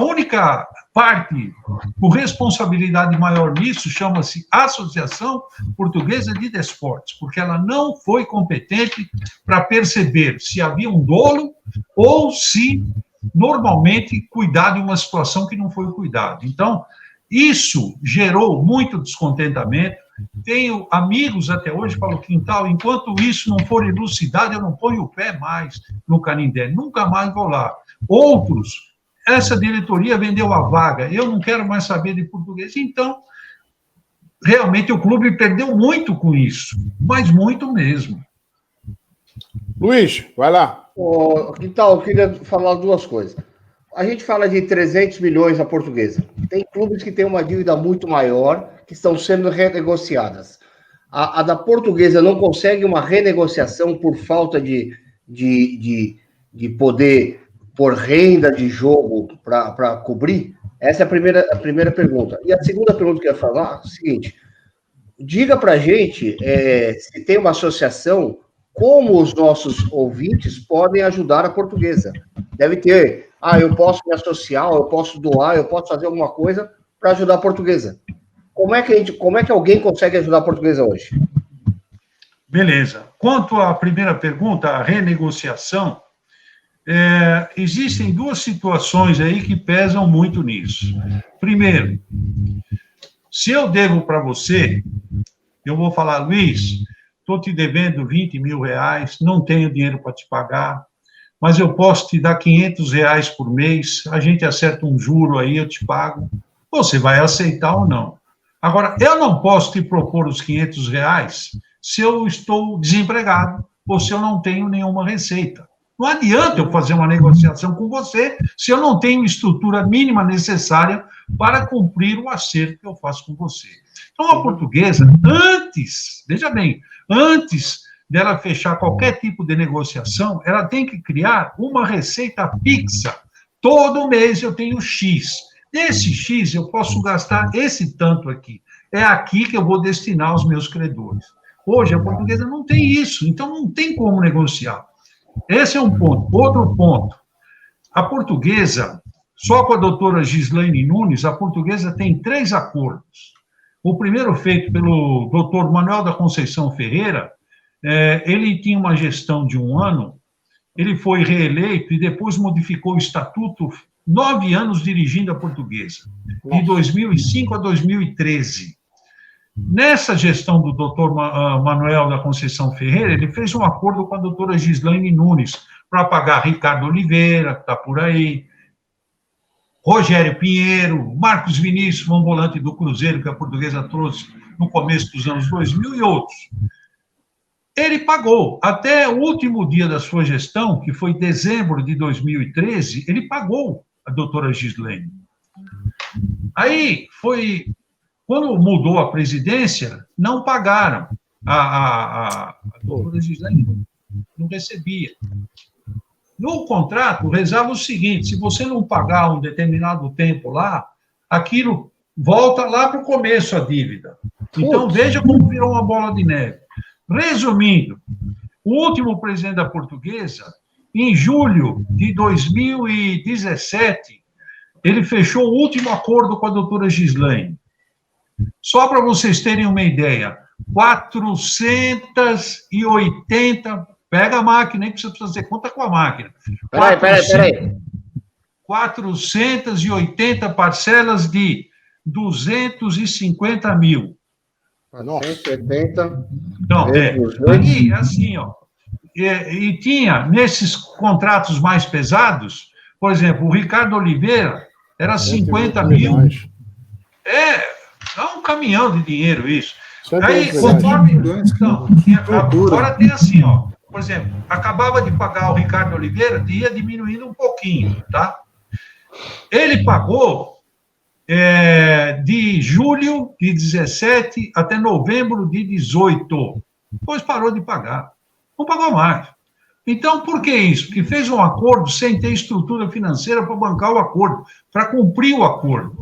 única parte com responsabilidade maior nisso chama-se Associação Portuguesa de Desportos, porque ela não foi competente para perceber se havia um dolo ou se, normalmente, cuidar de uma situação que não foi cuidada. Então, isso gerou muito descontentamento. Tenho amigos até hoje, Paulo Quintal, enquanto isso não for elucidado, eu não ponho o pé mais no Canindé, nunca mais vou lá. Outros, essa diretoria vendeu a vaga, eu não quero mais saber de Português. Então, realmente o clube perdeu muito com isso, mas muito mesmo. Luiz, vai lá. Quintal, eu queria falar duas coisas. A gente fala de 300 milhões a Portuguesa. Tem clubes que têm uma dívida muito maior, que estão sendo renegociadas. A da Portuguesa não consegue uma renegociação por falta de poder por renda de jogo para cobrir? Essa é a primeira pergunta. E a segunda pergunta que eu ia falar é o seguinte: diga para a gente se tem uma associação, como os nossos ouvintes podem ajudar a Portuguesa. Deve ter, eu posso me associar, eu posso doar, eu posso fazer alguma coisa para ajudar a Portuguesa. Como é que alguém consegue ajudar a Portuguesa hoje? Beleza. Quanto à primeira pergunta, a renegociação, existem duas situações aí que pesam muito nisso. Primeiro, se eu devo para você, eu vou falar, Luiz, estou te devendo 20 mil reais, não tenho dinheiro para te pagar, mas eu posso te dar 500 reais por mês, a gente acerta um juro aí, eu te pago. Você vai aceitar ou não? Agora, eu não posso te propor os 500 reais se eu estou desempregado ou se eu não tenho nenhuma receita. Não adianta eu fazer uma negociação com você se eu não tenho estrutura mínima necessária para cumprir o acerto que eu faço com você. Então, a Portuguesa, veja bem, antes dela fechar qualquer tipo de negociação, ela tem que criar uma receita fixa. Todo mês eu tenho X. Desse X, eu posso gastar esse tanto aqui. É aqui que eu vou destinar os meus credores. Hoje, a Portuguesa não tem isso, então não tem como negociar. Esse é um ponto. Outro ponto. A Portuguesa, só com a doutora Gislaine Nunes, a Portuguesa tem 3 acordos. O primeiro feito pelo doutor Manuel da Conceição Ferreira, ele tinha uma gestão de 1 ano, ele foi reeleito e depois modificou o estatuto, 9 anos dirigindo a Portuguesa, de 2005 a 2013. Nessa gestão do doutor Manuel da Conceição Ferreira, ele fez um acordo com a doutora Gislaine Nunes para pagar Ricardo Oliveira, que está por aí, Rogério Pinheiro, Marcos Vinícius, um volante do Cruzeiro, que a Portuguesa trouxe no começo dos anos 2000, e outros. Ele pagou. Até o último dia da sua gestão, que foi dezembro de 2013, ele pagou a doutora Gislaine. Aí, quando mudou a presidência, não pagaram. A doutora Gislaine não recebia. No contrato, rezava o seguinte: se você não pagar um determinado tempo lá, aquilo volta lá para o começo, a dívida. Então, veja como virou uma bola de neve. Resumindo, o último presidente da Portuguesa, em julho de 2017, ele fechou o último acordo com a doutora Gislaine. Só para vocês terem uma ideia, 480... Pega a máquina, nem precisa fazer conta com a máquina. Peraí. 480 parcelas de 250 mil. 480. Então, aí, assim, ó. E tinha, nesses contratos mais pesados, por exemplo, o Ricardo Oliveira era 50 mil. É um caminhão de dinheiro isso. Aí, conforme... Então, agora tem assim, ó. Por exemplo, acabava de pagar o Ricardo Oliveira, ia diminuindo um pouquinho, tá? Ele pagou de julho de 17 até novembro de 18. Depois parou de pagar. Não pagou mais. Então, por que isso? Porque fez um acordo sem ter estrutura financeira para bancar o acordo, para cumprir o acordo.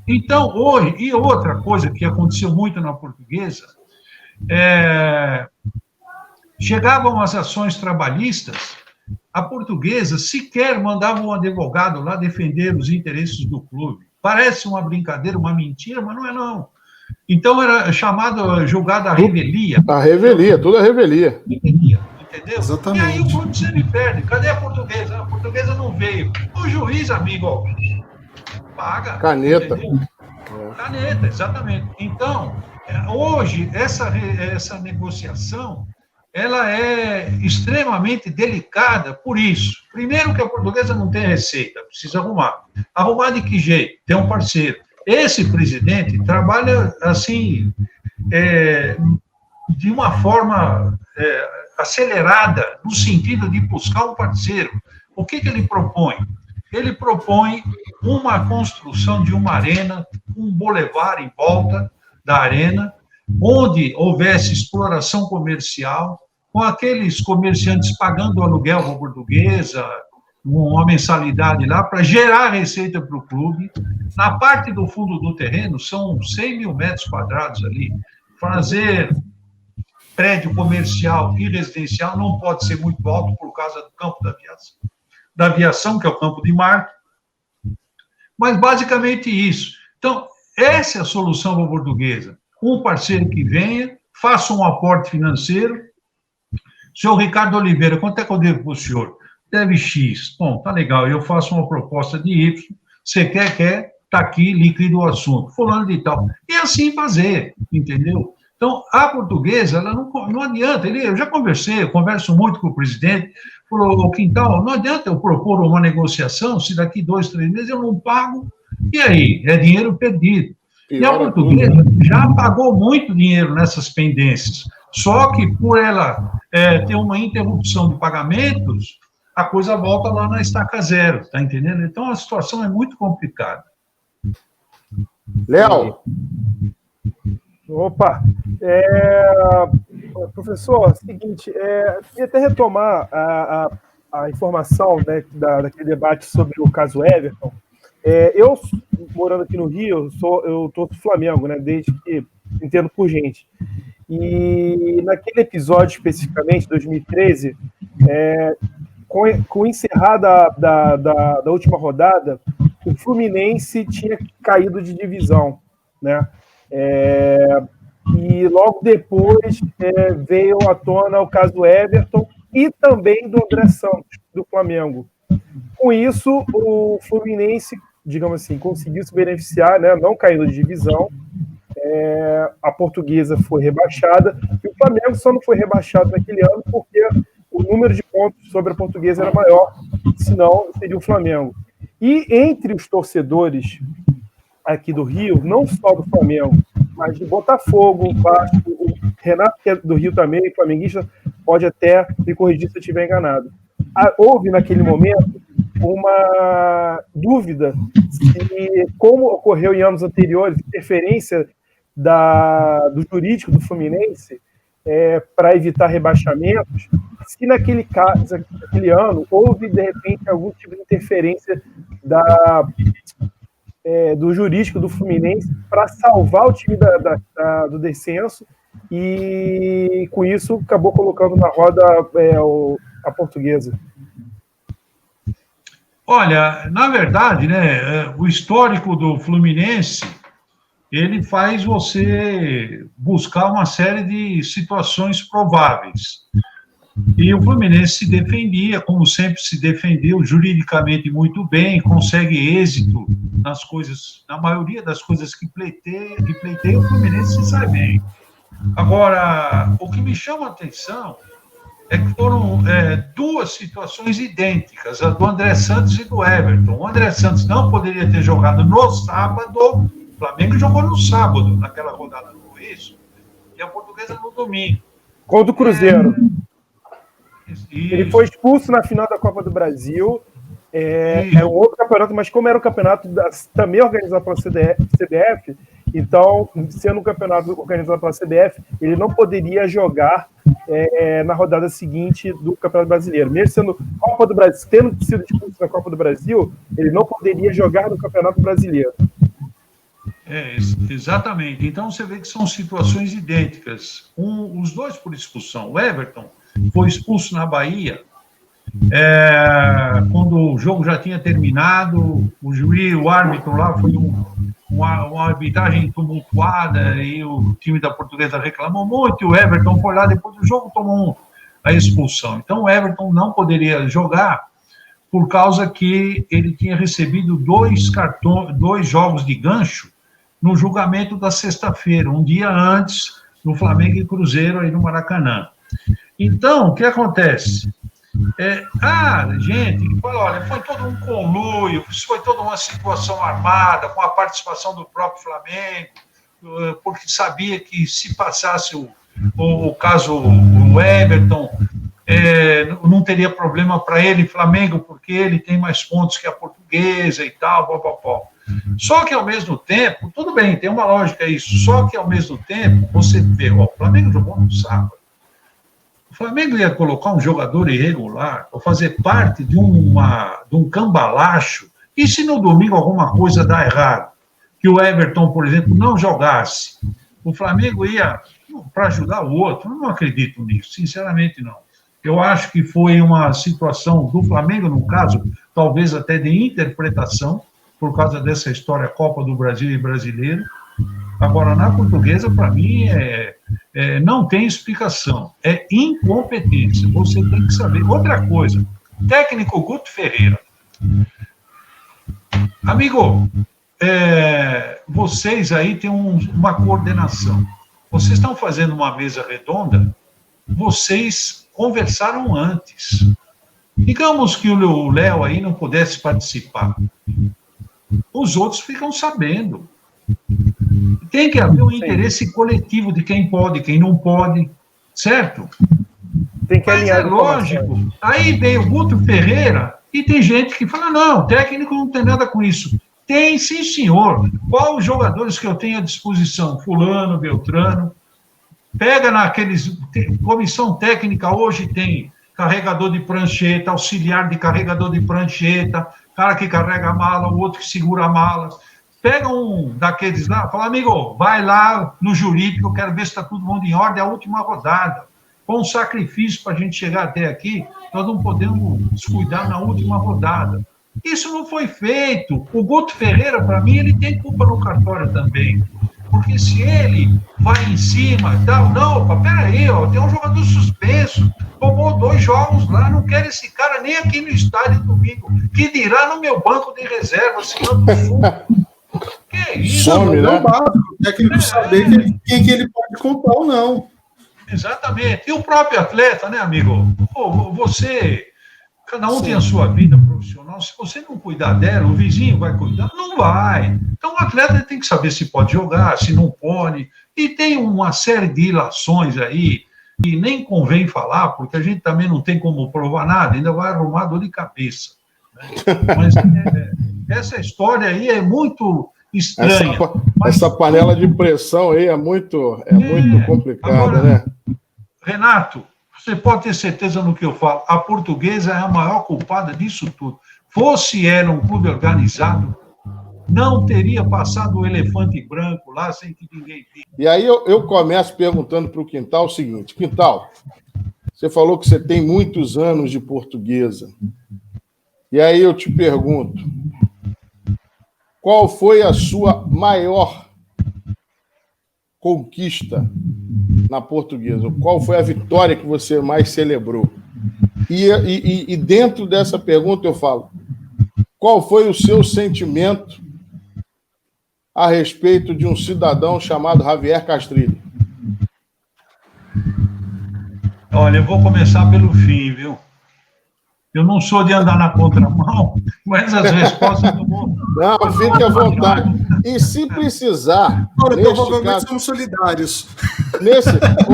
Então, hoje, e outra coisa que aconteceu muito na Portuguesa, chegavam as ações trabalhistas, a Portuguesa sequer mandava um advogado lá defender os interesses do clube. Parece uma brincadeira, uma mentira, mas não é não. Então era julgado a revelia. A revelia, tudo a revelia. Entendeu? Exatamente. E aí o clube sempre perde. Cadê a Portuguesa? A Portuguesa não veio. O juiz, amigo, paga. Caneta. Caneta, exatamente. Então, hoje, essa negociação, ela é extremamente delicada por isso. Primeiro que a Portuguesa não tem receita, precisa arrumar. Arrumar de que jeito? Tem um parceiro. Esse presidente trabalha, assim, de uma forma acelerada, no sentido de buscar um parceiro. O que ele propõe? Ele propõe uma construção de uma arena, um bulevar em volta da arena, onde houvesse exploração comercial, com aqueles comerciantes pagando aluguel para a Portuguesa, uma mensalidade lá, para gerar receita para o clube. Na parte do fundo do terreno, são 100 mil metros quadrados ali. Fazer prédio comercial e residencial não pode ser muito alto por causa do campo da aviação, que é o campo de Marte. Mas basicamente isso. Então, essa é a solução para a Portuguesa. Um parceiro que venha, faça um aporte financeiro. Senhor Ricardo Oliveira, quanto é que eu devo para o senhor? Deve X. Bom, tá legal, eu faço uma proposta de Y. Você quer, tá aqui, liquida o assunto. Fulano de tal. E assim fazer, entendeu? Então, a Portuguesa, ela não adianta. Eu já conversei, eu converso muito com o presidente, falou, Quintal, não adianta eu propor uma negociação se daqui 2, 3 meses eu não pago. E aí? É dinheiro perdido. E a Portuguesa já pagou muito dinheiro nessas pendências. Só que por ela ter uma interrupção de pagamentos, a coisa volta lá na estaca zero, tá entendendo? Então a situação é muito complicada. Léo, Opa! Professor, é o seguinte, queria até retomar a informação, né, daquele debate sobre o caso Everton. Eu, morando aqui no Rio, eu torço Flamengo, né, desde que entendo por gente. E naquele episódio especificamente, 2013, com o encerrar da última rodada, o Fluminense tinha caído de divisão, né? E logo depois veio à tona o caso do Everton e também do André Santos, do Flamengo. Com isso, o Fluminense, digamos assim, conseguiu se beneficiar, né? Não caindo de divisão. A Portuguesa foi rebaixada e o Flamengo só não foi rebaixado naquele ano porque o número de pontos sobre a Portuguesa era maior, senão seria o Flamengo. E entre os torcedores aqui do Rio, não só do Flamengo, mas de Botafogo, Vasco, o Renato, que é do Rio também, flamenguista, pode até me corrigir se eu estiver enganado. Houve naquele momento uma dúvida se, como ocorreu em anos anteriores, interferência do jurídico do Fluminense para evitar rebaixamentos, se naquele caso, naquele ano, houve, de repente, algum tipo de interferência do jurídico do Fluminense para salvar o time do descenso e, com isso, acabou colocando na roda a Portuguesa. Olha, na verdade, né, o histórico do Fluminense, ele faz você buscar uma série de situações prováveis. E o Fluminense se defendia, como sempre se defendeu, juridicamente muito bem, consegue êxito nas coisas, na maioria das coisas que pleiteia, o Fluminense se sai bem. Agora, o que me chama a atenção é que foram duas situações idênticas, a do André Santos e do Everton. O André Santos não poderia ter jogado no sábado, o Flamengo jogou no sábado, naquela rodada do isso, e a Portuguesa no domingo. Contra o Cruzeiro. Ele foi expulso na final da Copa do Brasil. É um outro campeonato, mas como era um campeonato também organizado pela CBF, então, sendo um campeonato organizado pela CBF, ele não poderia jogar na rodada seguinte do Campeonato Brasileiro. Mesmo sendo Copa do Brasil, tendo sido expulso na Copa do Brasil, ele não poderia jogar no Campeonato Brasileiro. Exatamente. Então, você vê que são situações idênticas. Os dois por expulsão. O Everton foi expulso na Bahia, quando o jogo já tinha terminado, o juiz, o árbitro lá foi uma arbitragem tumultuada e o time da Portuguesa reclamou muito, e o Everton foi lá, depois do jogo tomou a expulsão. Então o Everton não poderia jogar por causa que ele tinha recebido 2 jogos de gancho no julgamento da sexta-feira, um dia antes, no Flamengo e Cruzeiro, aí no Maracanã. Então, o que acontece? Gente, olha, foi todo um conluio, foi toda uma situação armada, com a participação do próprio Flamengo, porque sabia que se passasse o caso o Everton, não teria problema para ele, Flamengo, porque ele tem mais pontos que a Portuguesa e tal, pó. Só que, ao mesmo tempo, tudo bem, tem uma lógica isso, só que, ao mesmo tempo, você vê, o Flamengo jogou no sábado. O Flamengo ia colocar um jogador irregular ou fazer parte de um cambalacho, e se no domingo alguma coisa dá errado, que o Everton, por exemplo, não jogasse, o Flamengo ia para ajudar o outro? Eu não acredito nisso, sinceramente não. Eu acho que foi uma situação do Flamengo, no caso, talvez até de interpretação, por causa dessa história Copa do Brasil e Brasileiro. Agora, na Portuguesa, para mim, não tem explicação. É incompetência. Você tem que saber. Outra coisa, técnico Guto Ferreira. Amigo, vocês aí têm uma coordenação. Vocês estão fazendo uma mesa redonda, vocês conversaram antes. Digamos que o Léo aí não pudesse participar. Os outros ficam sabendo. Tem que haver um interesse coletivo de quem pode, quem não pode, certo? Tem que alinhar. Mas lógico. Aí vem o Guto Ferreira e tem gente que fala, não, o técnico não tem nada com isso. Tem, sim, senhor. Qual os jogadores que eu tenho à disposição? Fulano, Beltrano. Pega naqueles... Comissão técnica hoje tem carregador de prancheta, auxiliar de carregador de prancheta, cara que carrega a mala, o outro que segura a mala. Pega um daqueles lá, fala, amigo, vai lá no jurídico, eu quero ver se está todo mundo em ordem, é a última rodada. Foi um sacrifício para a gente chegar até aqui, nós não podemos descuidar na última rodada. Isso não foi feito. O Guto Ferreira, para mim, ele tem culpa no cartório também. Porque se ele vai em cima e tal, não, opa, peraí, ó, tem um jogador suspenso, tomou 2 jogos lá, não quero esse cara nem aqui no estádio domingo, que dirá no meu banco de reserva, senhor do Sul. Que isso? Some, né? Não basta o técnico saber quem que ele pode contar ou não. Exatamente. E o próprio atleta, né, amigo? Pô, você... Cada um tem a sua vida profissional. Se você não cuidar dela, o vizinho vai cuidar? Não vai. Então, o atleta tem que saber se pode jogar, se não pode. E tem uma série de ilações aí que nem convém falar, porque a gente também não tem como provar nada, ainda vai arrumar dor de cabeça. Né? Mas essa história aí é muito estranha. Essa panela de pressão aí é muito complicada, agora, né? Renato, você pode ter certeza no que eu falo. A Portuguesa é a maior culpada disso tudo. Fosse ela um clube organizado, não teria passado o elefante branco lá sem que ninguém visse. E aí eu começo perguntando para o Quintal o seguinte. Quintal, você falou que você tem muitos anos de Portuguesa. E aí eu te pergunto, qual foi a sua maior conquista na Portuguesa? Qual foi a vitória que você mais celebrou? E dentro dessa pergunta eu falo, qual foi o seu sentimento a respeito de um cidadão chamado Javier Castrilli? Olha, eu vou começar pelo fim, viu? Eu não sou de andar na contramão, mas as respostas eu vou... Não, fique à vontade. E se precisar... Provavelmente somos solidários.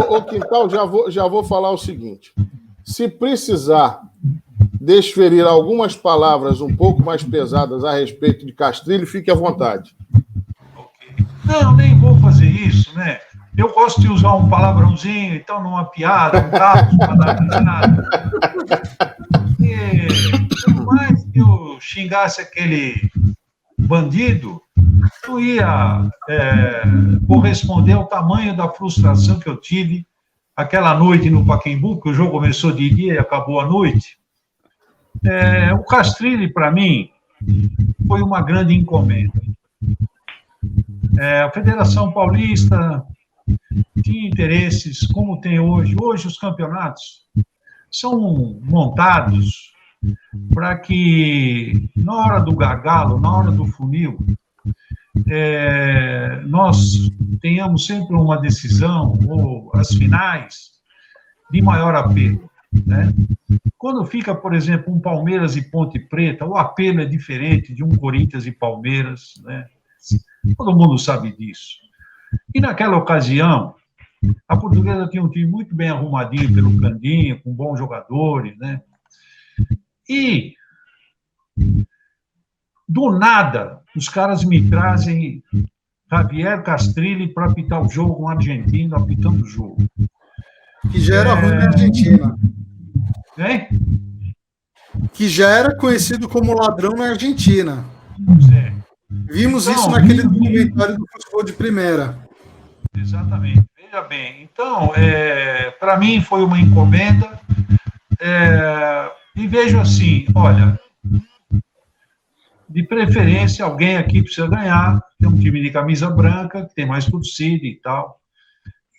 Ô Quintal, já vou falar o seguinte. Se precisar desferir algumas palavras um pouco mais pesadas a respeito de Castrilli, fique à vontade. Não, nem vou fazer isso, né? Eu gosto de usar um palavrãozinho, então numa piada, um caso, nada. Por mais que eu xingasse aquele bandido, não ia corresponder ao tamanho da frustração que eu tive aquela noite no Pacaembu, que o jogo começou de dia e acabou à noite. O Castrilli, para mim, foi uma grande encomenda. A Federação Paulista tinha interesses, como tem hoje. Hoje os campeonatos são montados para que, na hora do gargalo, na hora do funil, nós tenhamos sempre uma decisão, ou as finais, de maior apelo. Né? Quando fica, por exemplo, um Palmeiras e Ponte Preta, o apelo é diferente de um Corinthians e Palmeiras, né? Todo mundo sabe disso. E naquela ocasião, a Portuguesa tinha um time muito bem arrumadinho pelo Candinho, com bons jogadores, né? E, do nada, os caras me trazem Javier Castrilli para apitar o jogo, um argentino apitando o jogo. Que já era ruim na Argentina. Hein? Que já era conhecido como ladrão na Argentina. Pois é. Vimos isso naquele documentário do futebol de primeira. Exatamente. Veja bem. Então, para mim foi uma encomenda. E vejo assim, olha, de preferência alguém aqui precisa ganhar, tem um time de camisa branca, que tem mais torcida e tal.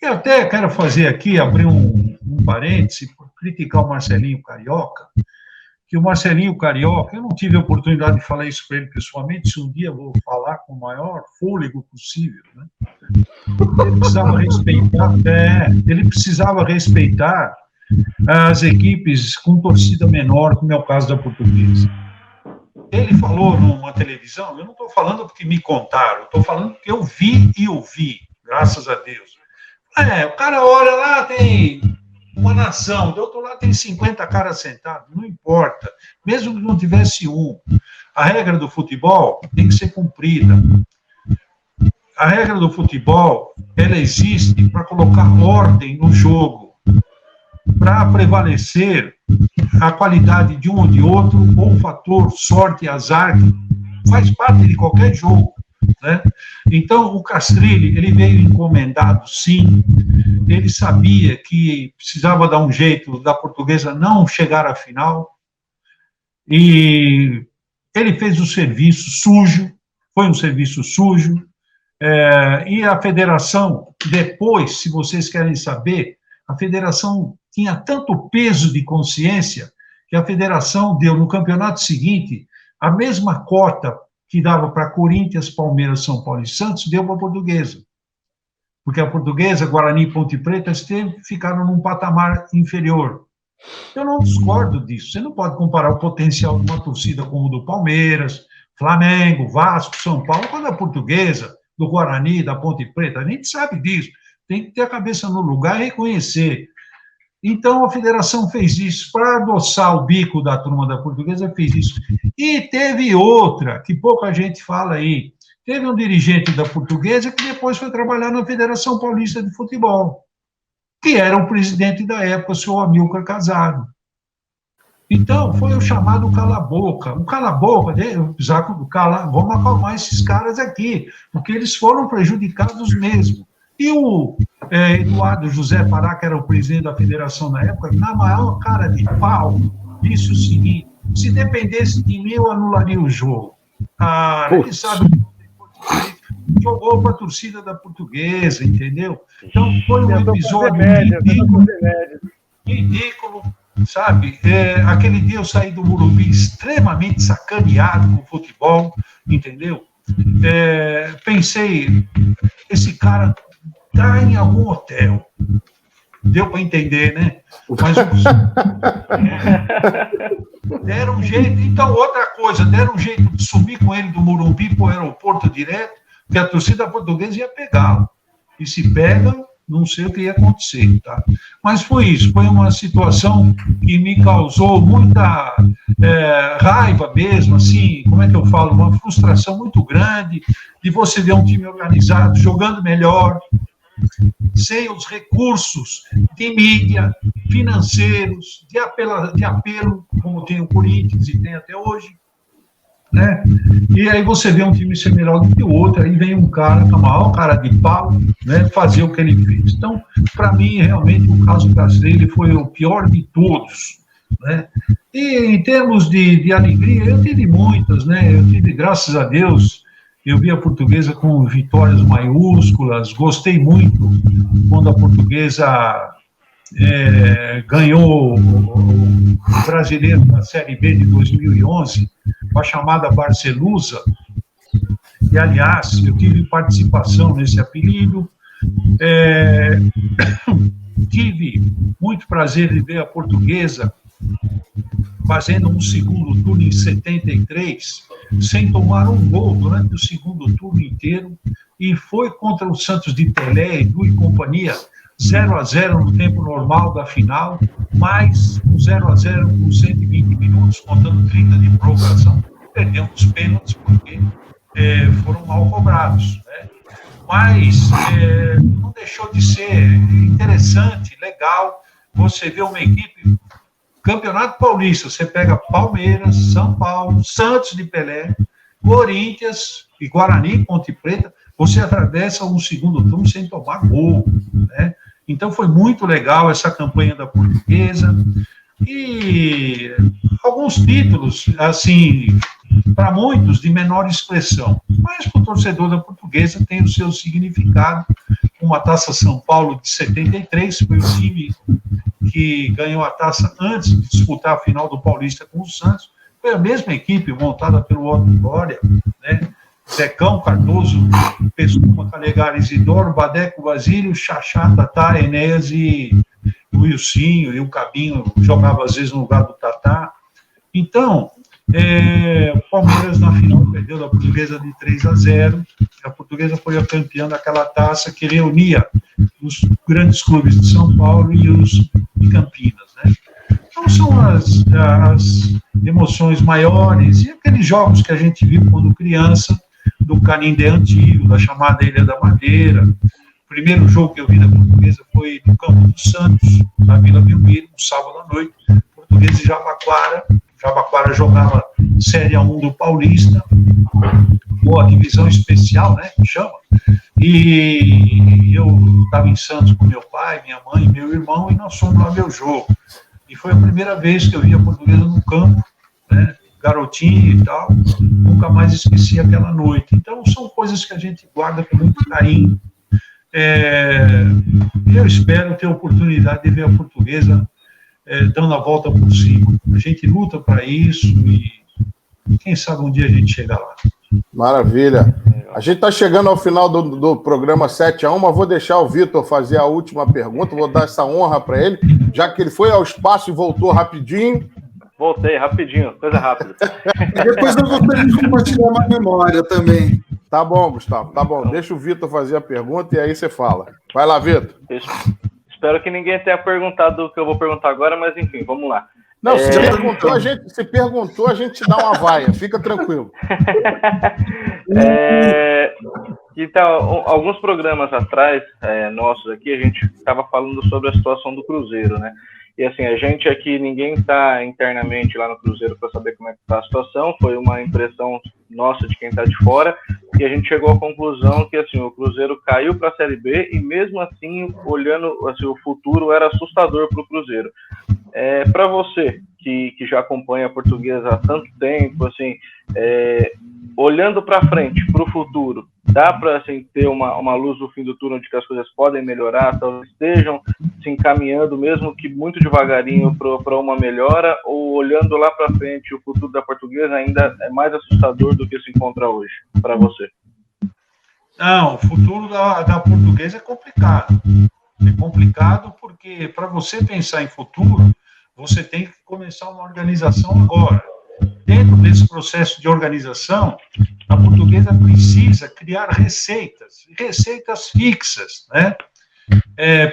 E até quero fazer aqui, abrir um parêntese, por criticar o Marcelinho Carioca, que o Marcelinho Carioca, eu não tive a oportunidade de falar isso para ele pessoalmente, se um dia eu vou falar com o maior fôlego possível, né? Ele precisava respeitar as equipes com torcida menor, como é o caso da Portuguesa. Ele falou numa televisão, eu não estou falando porque me contaram, estou falando porque eu vi e ouvi, graças a Deus. O cara olha lá, tem uma nação, do outro lado tem 50 caras sentados, não importa, mesmo que não tivesse um. a regra do futebol tem que ser cumprida. A regra do futebol, ela existe para colocar ordem no jogo, para prevalecer a qualidade de um ou de outro, ou o fator sorte e azar, que faz parte de qualquer jogo, né? Então, o Castrilli, ele veio encomendado, sim, ele sabia que precisava dar um jeito da Portuguesa não chegar à final, e ele fez o serviço sujo, foi um serviço sujo, e a federação, depois, se vocês querem saber, a federação tinha tanto peso de consciência que a federação deu no campeonato seguinte a mesma cota que dava para Corinthians, Palmeiras, São Paulo e Santos, deu para a Portuguesa. Porque a Portuguesa, Guarani e Ponte Preta ficaram num patamar inferior. Eu não discordo disso. Você não pode comparar o potencial de uma torcida como o do Palmeiras, Flamengo, Vasco, São Paulo, com a da Portuguesa, do Guarani, da Ponte Preta. A gente sabe disso. Tem que ter a cabeça no lugar e reconhecer. Então, a federação fez isso para adoçar o bico da turma da Portuguesa, fez isso. E teve outra, que pouca gente fala aí. Teve um dirigente da Portuguesa que depois foi trabalhar na Federação Paulista de Futebol, que era o presidente da época, o senhor Amilcar Casado. Então, foi o chamado cala-boca. O cala-boca, vamos acalmar esses caras aqui, porque eles foram prejudicados mesmo. E o Eduardo José Pará, que era o presidente da federação na época, na maior cara de pau, disse o seguinte: se dependesse de mim, eu anularia o jogo. Ele sabe que jogou para a torcida da Portuguesa, entendeu? Então, foi um episódio ridículo, sabe? Aquele dia eu saí do Morumbi extremamente sacaneado com o futebol, entendeu? Pensei, esse cara está em algum hotel. Deu para entender, né? Mas deram um jeito. Então, outra coisa, deram um jeito de subir com ele do Morumbi para o aeroporto direto, que a torcida portuguesa ia pegá-lo. E se pega, não sei o que ia acontecer, tá? Mas foi isso, foi uma situação que me causou muita raiva mesmo, assim, como é que eu falo? Uma frustração muito grande de você ver um time organizado, jogando melhor, sem os recursos de mídia, financeiros, de apelo, como tem o Corinthians e tem até hoje, né? E aí você vê um time ser melhor do que o outro, aí vem um cara com a maior cara de pau, né, fazer o que ele fez. Então, para mim, realmente, o caso Castrilli foi o pior de todos, né? E em termos de alegria, eu tive muitas, né? Eu tive, graças a Deus, eu vi a Portuguesa com vitórias maiúsculas, gostei muito quando a Portuguesa ganhou o Brasileiro da Série B de 2011, com a chamada Barcelusa, e, aliás, eu tive participação nesse apelido, tive muito prazer de ver a Portuguesa fazendo um segundo turno em 73, sem tomar um gol durante o segundo turno inteiro, e foi contra o Santos de Pelé, Edu e companhia, 0-0 no tempo normal da final, mais um 0-0 com 120 minutos, contando 30 de prorrogação, perdemos os pênaltis porque foram mal cobrados, né? Mas não deixou de ser interessante, legal, você vê uma equipe, Campeonato Paulista, você pega Palmeiras, São Paulo, Santos de Pelé, Corinthians e Guarani, Ponte Preta, você atravessa um segundo turno sem tomar gol, né? Então foi muito legal essa campanha da Portuguesa, e alguns títulos, assim, para muitos de menor expressão, mas para o torcedor da Portuguesa tem o seu significado. Uma Taça São Paulo de 73, foi o time que ganhou a taça antes de disputar a final do Paulista com o Santos, foi a mesma equipe montada pelo Otto Glória, né? Zecão, Cardoso, Pescuma, Calegari, Isidoro, Badeco, Basílio, Xaxá, Tatá, Enéas e o Wilsinho, e o Cabinho jogava às vezes no lugar do Tatá. Então, o Palmeiras na final perdeu da Portuguesa de 3-0, a Portuguesa foi a campeã daquela taça que reunia os grandes clubes de São Paulo e os de Campinas, né? Então são emoções maiores, e aqueles jogos que a gente viu quando criança, do Canindé antigo, da chamada Ilha da Madeira. O primeiro jogo que eu vi da Portuguesa foi no Campo dos Santos, na Vila Belmiro, no sábado à noite, Portuguesa e Jabaquara. Jabaquara jogava Série A1 do Paulista, ou a divisão especial, né, que chama. E eu estava em Santos com meu pai, minha mãe, meu irmão, e nós fomos lá ver o jogo. E foi a primeira vez que eu vi a Portuguesa no campo, né, garotinho e tal, nunca mais esqueci aquela noite. Então, são coisas que a gente guarda com muito carinho. Eu espero ter a oportunidade de ver a Portuguesa dando a volta por cima. A gente luta para isso e quem sabe um dia a gente chega lá. Maravilha. A gente está chegando ao final do programa 7-1, mas vou deixar o Vitor fazer a última pergunta, vou dar essa honra para ele, já que ele foi ao espaço e voltou rapidinho. Voltei, rapidinho, coisa rápida. Depois eu gostaria de compartilhar uma memória também. Tá bom, Gustavo, tá bom. Deixa o Vitor fazer a pergunta e aí você fala. Vai lá, Vitor. Espero que ninguém tenha perguntado o que eu vou perguntar agora, mas enfim, vamos lá. Não, se perguntou, a gente te dá uma vaia, fica tranquilo. Então, alguns programas atrás, nossos aqui, a gente estava falando sobre a situação do Cruzeiro, né? E assim, a gente aqui, ninguém está internamente lá no Cruzeiro para saber como é que está a situação, foi uma impressão nossa de quem está de fora, e a gente chegou à conclusão que assim, o Cruzeiro caiu para a Série B, e mesmo assim, olhando assim, o futuro era assustador para o Cruzeiro. Para você, que já acompanha a Portuguesa há tanto tempo, assim, olhando para frente, para o futuro, dá para assim, ter uma luz no fim do túnel de que as coisas podem melhorar, talvez estejam se encaminhando, mesmo que muito devagarinho, para uma melhora, ou olhando lá para frente, o futuro da Portuguesa ainda é mais assustador do que se encontra hoje, para você? Não, o futuro da Portuguesa é complicado. É complicado porque, para você pensar em futuro, você tem que começar uma organização agora. Dentro desse processo de organização, a Portuguesa precisa criar receitas fixas, né?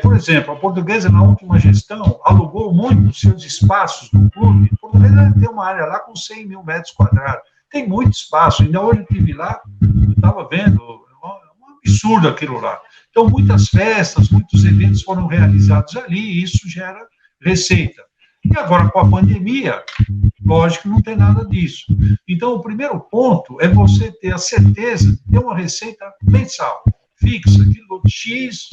Por exemplo, a Portuguesa, na última gestão, alugou muito os seus espaços no clube. A Portuguesa tem uma área lá com 100 mil metros quadrados. Tem muito espaço. Ainda hoje eu estive lá, eu estava vendo, um absurdo aquilo lá. Então, muitas festas, muitos eventos foram realizados ali, e isso gera receita. E agora, com a pandemia, lógico que não tem nada disso. Então, o primeiro ponto é você ter a certeza de ter uma receita mensal, fixa, aquilo X,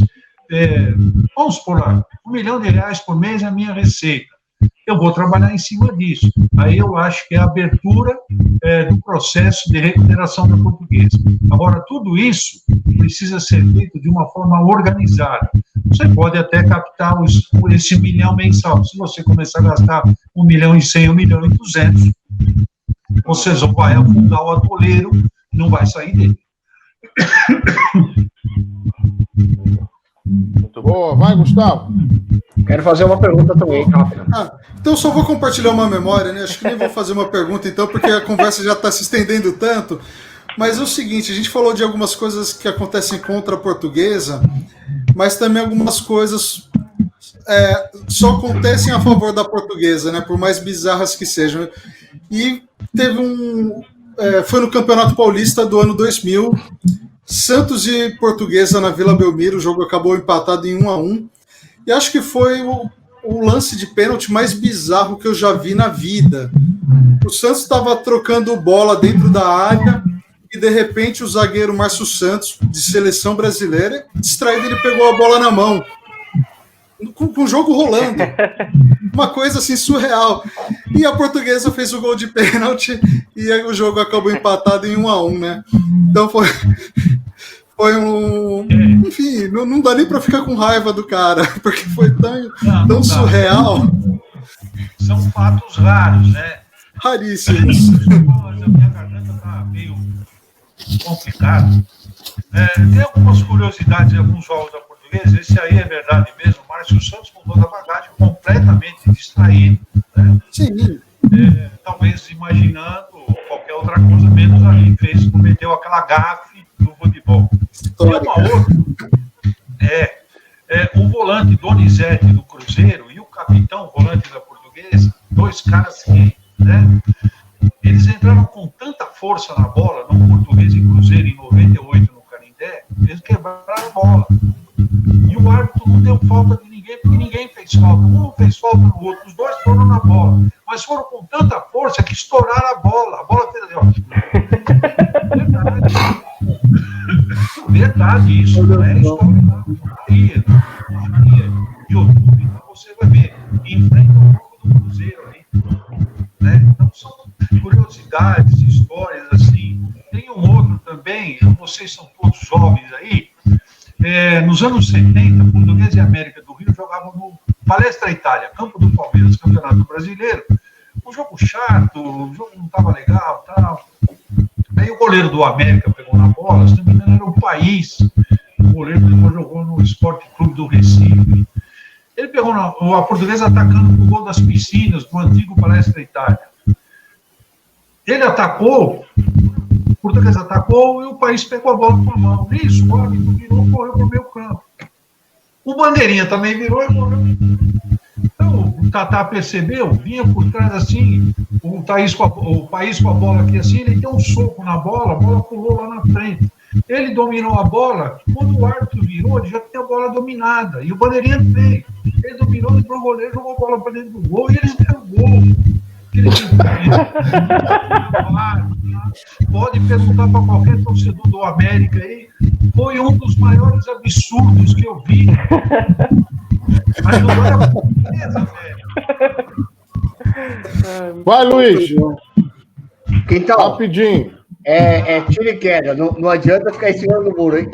vamos por lá, R$1 milhão por mês é a minha receita. Eu vou trabalhar em cima disso. Aí eu acho que é a abertura do processo de recuperação da Portuguesa. Agora, tudo isso precisa ser feito de uma forma organizada. Você pode até captar esse 1 milhão mensal. Se você começar a gastar 1 milhão e 100, 1 milhão e 200, você só vai afundar o atoleiro e não vai sair dele. Muito boa. Vai, Gustavo. Quero fazer uma pergunta também, rápida. Então só vou compartilhar uma memória, né? Acho que nem vou fazer uma pergunta então, porque a conversa já está se estendendo tanto. Mas é o seguinte, a gente falou de algumas coisas que acontecem contra a Portuguesa, mas também algumas coisas só acontecem a favor da Portuguesa, né? Por mais bizarras que sejam. E teve foi no Campeonato Paulista do ano 2000, Santos e Portuguesa na Vila Belmiro, o jogo acabou empatado em 1-1, e acho que foi o lance de pênalti mais bizarro que eu já vi na vida. O Santos estava trocando bola dentro da área, e de repente o zagueiro Márcio Santos, de seleção brasileira, distraído, ele pegou a bola na mão, com o jogo rolando. Uma coisa assim surreal. E a Portuguesa fez o gol de pênalti e aí o jogo acabou empatado em 1-1, né? Então foi um... Enfim, não dá nem para ficar com raiva do cara, porque foi tão surreal. São fatos raros, né? Raríssimos. A minha garganta está meio complicada. Tem algumas curiosidades de alguns jogos da Portuguesa, esse aí é verdade mesmo. O Márcio Santos mudou da bagagem completamente distraído, né? Sim. Talvez imaginando qualquer outra coisa, menos ali, cometeu aquela gafe no futebol. E uma outra, o volante Donizete do Cruzeiro e o capitão volante da Portuguesa, dois caras que né? Eles entraram com tanta força na bola, no Portuguesa e Cruzeiro, em 98, no Canindé, eles quebraram a bola. E o árbitro não deu falta de ninguém, porque ninguém fez falta. Um não fez falta no outro, os dois foram na bola. Mas foram com tanta força que estouraram a bola. A bola fez assim, ó. Verdade, isso não é história, não. YouTube, então você vai ver. Enfrenta o jogo do Cruzeiro aí. Né? Então são curiosidades, histórias assim. Tem um outro também, vocês são todos jovens aí. Nos anos 70, Portuguesa e América do Rio jogavam no Palestra Itália, campo do Palmeiras, Campeonato Brasileiro. Um jogo chato, o jogo não estava legal, tal. Aí o goleiro do América pegou na bola, se não me engano era o País. O goleiro depois jogou no Esporte Clube do Recife. Ele pegou a Portuguesa atacando pro gol das piscinas, do antigo Palestra Itália. Ele atacou, o Portuguesa atacou e o País pegou a bola com a mão. Isso, o árbitro virou e correu para o meio campo. O Bandeirinha também virou e correu. Então, o Tatá percebeu, vinha por trás assim, o País com a bola aqui assim, ele deu um soco na bola, a bola pulou lá na frente. Ele dominou a bola, quando o árbitro virou, ele já tinha a bola dominada. E o Bandeirinha veio. Ele dominou, entrou o goleiro, jogou a bola para dentro do gol e eles deram o gol. Pode perguntar para qualquer torcedor do América aí. Foi um dos maiores absurdos que eu vi. Mas não era beleza, velho. Vai, Luiz. Quintal, Rapidinho. tiro e queda. Não adianta ficar em cima do muro, hein?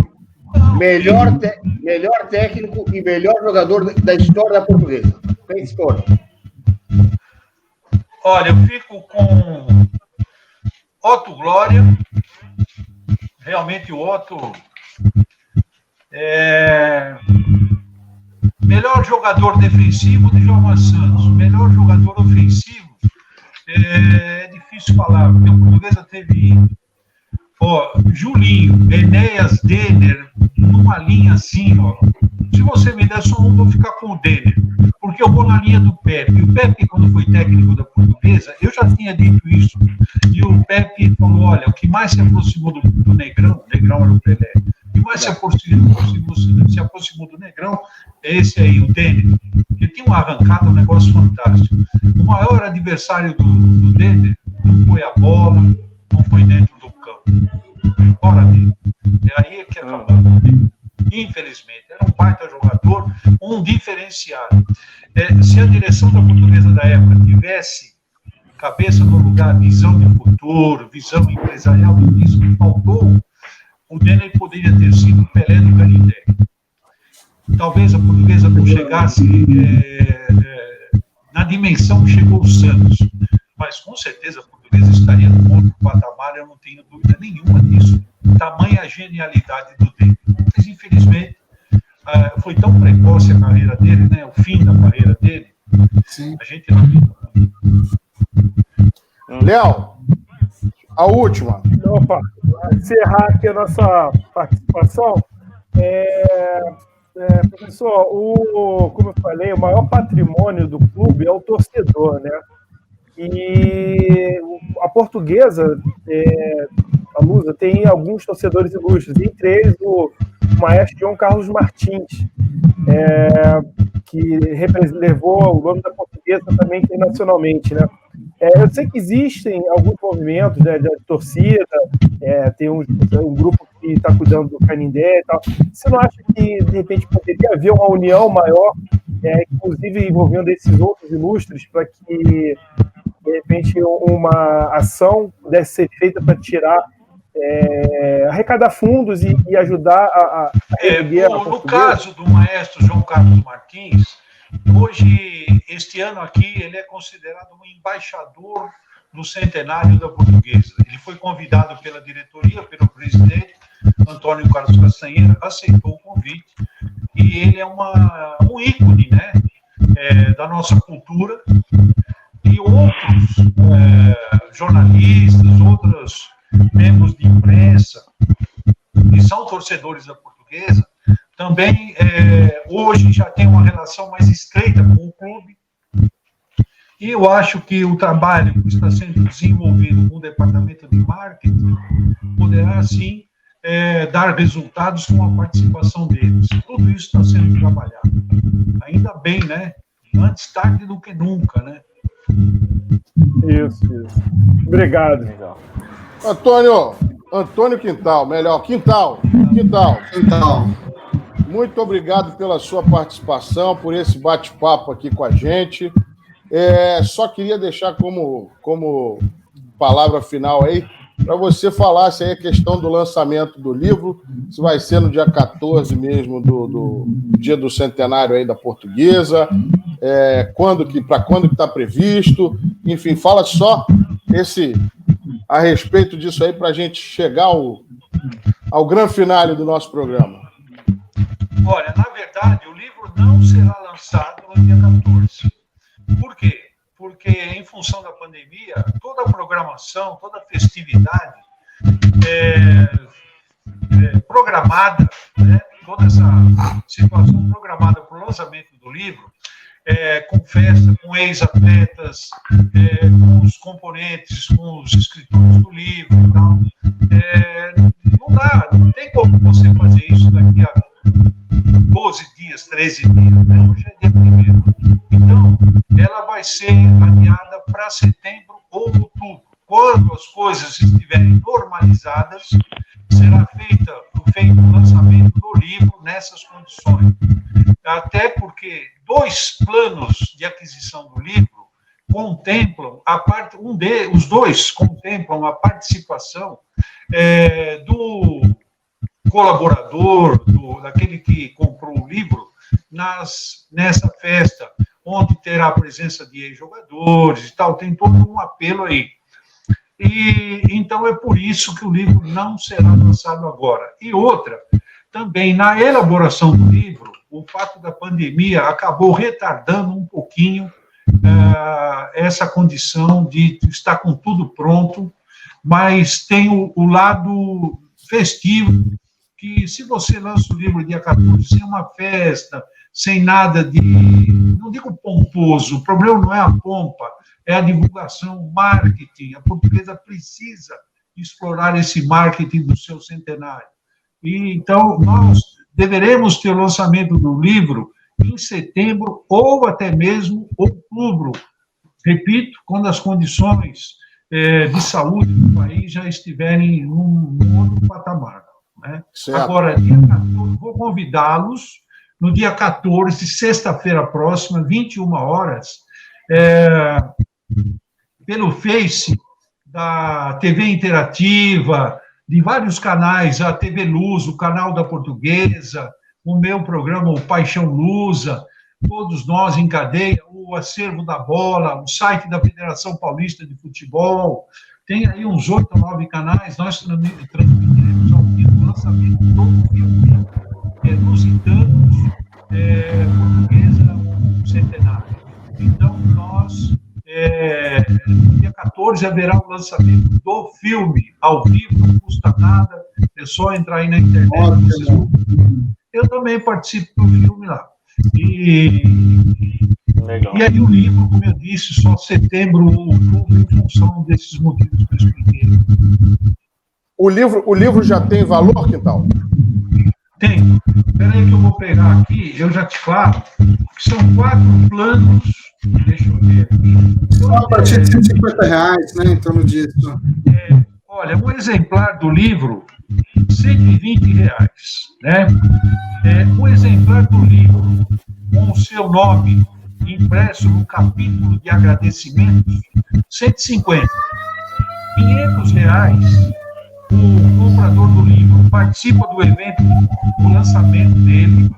Melhor técnico e melhor jogador da história da Portuguesa. Quem história? Olha, eu fico com Otto Glória. Realmente o Otto melhor jogador defensivo de Djalma Santos. Melhor jogador ofensivo é difícil falar, porque o Portuguesa teve Julinho, Enéas, Denner, numa linha assim, ó. Se você me der só um, vou ficar com o Denner, porque eu vou na linha do Pepe. O Pepe, quando foi técnico da Portuguesa, eu já tinha dito isso, e o Pepe falou, olha, o que mais se aproximou do Negrão, o Negrão era o Pelé, o que mais se aproximou do Negrão é esse aí, o Denner. Ele tinha uma arrancada, um negócio fantástico. O maior adversário do Denner não foi a bola, não foi dentro do campo. Fora dele. É aí que acabou dele. Infelizmente. Era um baita jogador, um diferenciado. Se a direção da Portuguesa da época tivesse cabeça no lugar, visão de futuro, visão empresarial, tudo isso que faltou, o Denner poderia ter sido o Pelé do Canindé. Talvez a Portuguesa não chegasse na dimensão que chegou o Santos, mas com certeza a Portuguesa estaria no outro patamar, eu não tenho dúvida nenhuma disso. Tamanha genialidade do Denner. Mas, infelizmente, foi tão precoce a carreira dele, né? O fim da carreira dele. Sim. A gente não viu. Léo, a última. Opa, para encerrar aqui a nossa participação, professor, como eu falei, o maior patrimônio do clube é o torcedor, né? E a Portuguesa, a Lusa, tem alguns torcedores ilustres, entre eles o maestro João Carlos Martins, que levou o nome da Portuguesa também internacionalmente, né? Eu sei que existem alguns movimentos, né, de torcida, tem um grupo que está cuidando do Canindé e tal. Você não acha que, de repente, poderia haver uma união maior, inclusive envolvendo esses outros ilustres, para que, de repente, uma ação pudesse ser feita para tirar, arrecadar fundos e ajudar a erguer a Portuguesa? No caso do maestro João Carlos Martins, hoje, este ano aqui, ele é considerado um embaixador do centenário da Portuguesa. Ele foi convidado pela diretoria, pelo presidente, Antônio Carlos Castanheira, aceitou o convite, e ele é um ícone, né, da nossa cultura, e outros jornalistas, outros membros de imprensa, que são torcedores da Portuguesa, também hoje já tem uma relação mais estreita com o clube, E eu acho que o trabalho que está sendo desenvolvido com o departamento de marketing poderá, sim, dar resultados com a participação deles. Tudo isso está sendo trabalhado. Ainda bem, né? Antes tarde do que nunca, né? Isso. Obrigado. Antônio Quintal, melhor, Quintal. Muito obrigado pela sua participação, por esse bate-papo aqui com a gente. Só queria deixar como palavra final aí, para você falasse aí a questão do lançamento do livro, se vai ser no dia 14 mesmo do dia do centenário aí da Portuguesa, para quando que está previsto, enfim, fala só a respeito disso aí para a gente chegar ao grande finale do nosso programa. Olha, na verdade, o livro não será lançado no dia 14. Por quê? Porque, em função da pandemia, toda a programação, toda a festividade programada, né? Toda essa situação programada para o lançamento do livro, com festa, com ex-atletas, com os componentes, com os escritores do livro e tal. Não tem como você fazer isso daqui a 12 dias, 13 dias, né? Hoje é dia 1º. Então, ela vai ser adiada para setembro ou outubro. Quando as coisas estiverem normalizadas, será feito o lançamento do livro nessas condições. Até porque 2 planos de aquisição do livro contemplam os dois contemplam a participação do colaborador, daquele que comprou o livro, nessa festa, onde terá a presença de ex-jogadores e tal, tem todo um apelo aí. E então é por isso que o livro não será lançado agora. E outra, também na elaboração do livro, o fato da pandemia acabou retardando um pouquinho essa condição de estar com tudo pronto, mas tem o lado festivo, que se você lança o livro dia 14 sem uma festa, sem nada de, não digo pomposo, o problema não é a pompa, é a divulgação, o marketing. A Portuguesa precisa explorar esse marketing do seu centenário. E, então, nós deveremos ter o lançamento do livro em setembro ou até mesmo outubro. Repito, quando as condições de saúde do país já estiverem num outro patamar. Né? Agora, dia 14, vou convidá-los no dia 14, sexta-feira próxima, 21 horas, pelo Face da TV Interativa, de vários canais, a TV Luz, o canal da Portuguesa, o meu programa, o Paixão Lusa, todos nós em cadeia, o Acervo da Bola, o site da Federação Paulista de Futebol, tem aí uns 8 ou 9 canais, nós transmitiremos ao vivo o lançamento do filme, Lusitanos, Portuguesa Centenário. Então, nós, no dia 14, haverá o lançamento do filme, ao vivo, não custa nada, é só entrar aí na internet. Eu também participo do filme lá. Legal. E aí o livro, como eu disse, só setembro ou outubro, em função desses motivos que eu expliquei. O livro já tem valor, Quintal? Tem. Espera aí que eu vou pegar aqui, eu já te falo, que são 4 planos, deixa eu ver aqui. A partir de R$150, né, em torno disso. Olha, um exemplar do livro, R$120, né? Um exemplar do livro com o seu nome impresso no capítulo de agradecimentos, R$150. R$500, o comprador do livro participa do evento, do lançamento dele,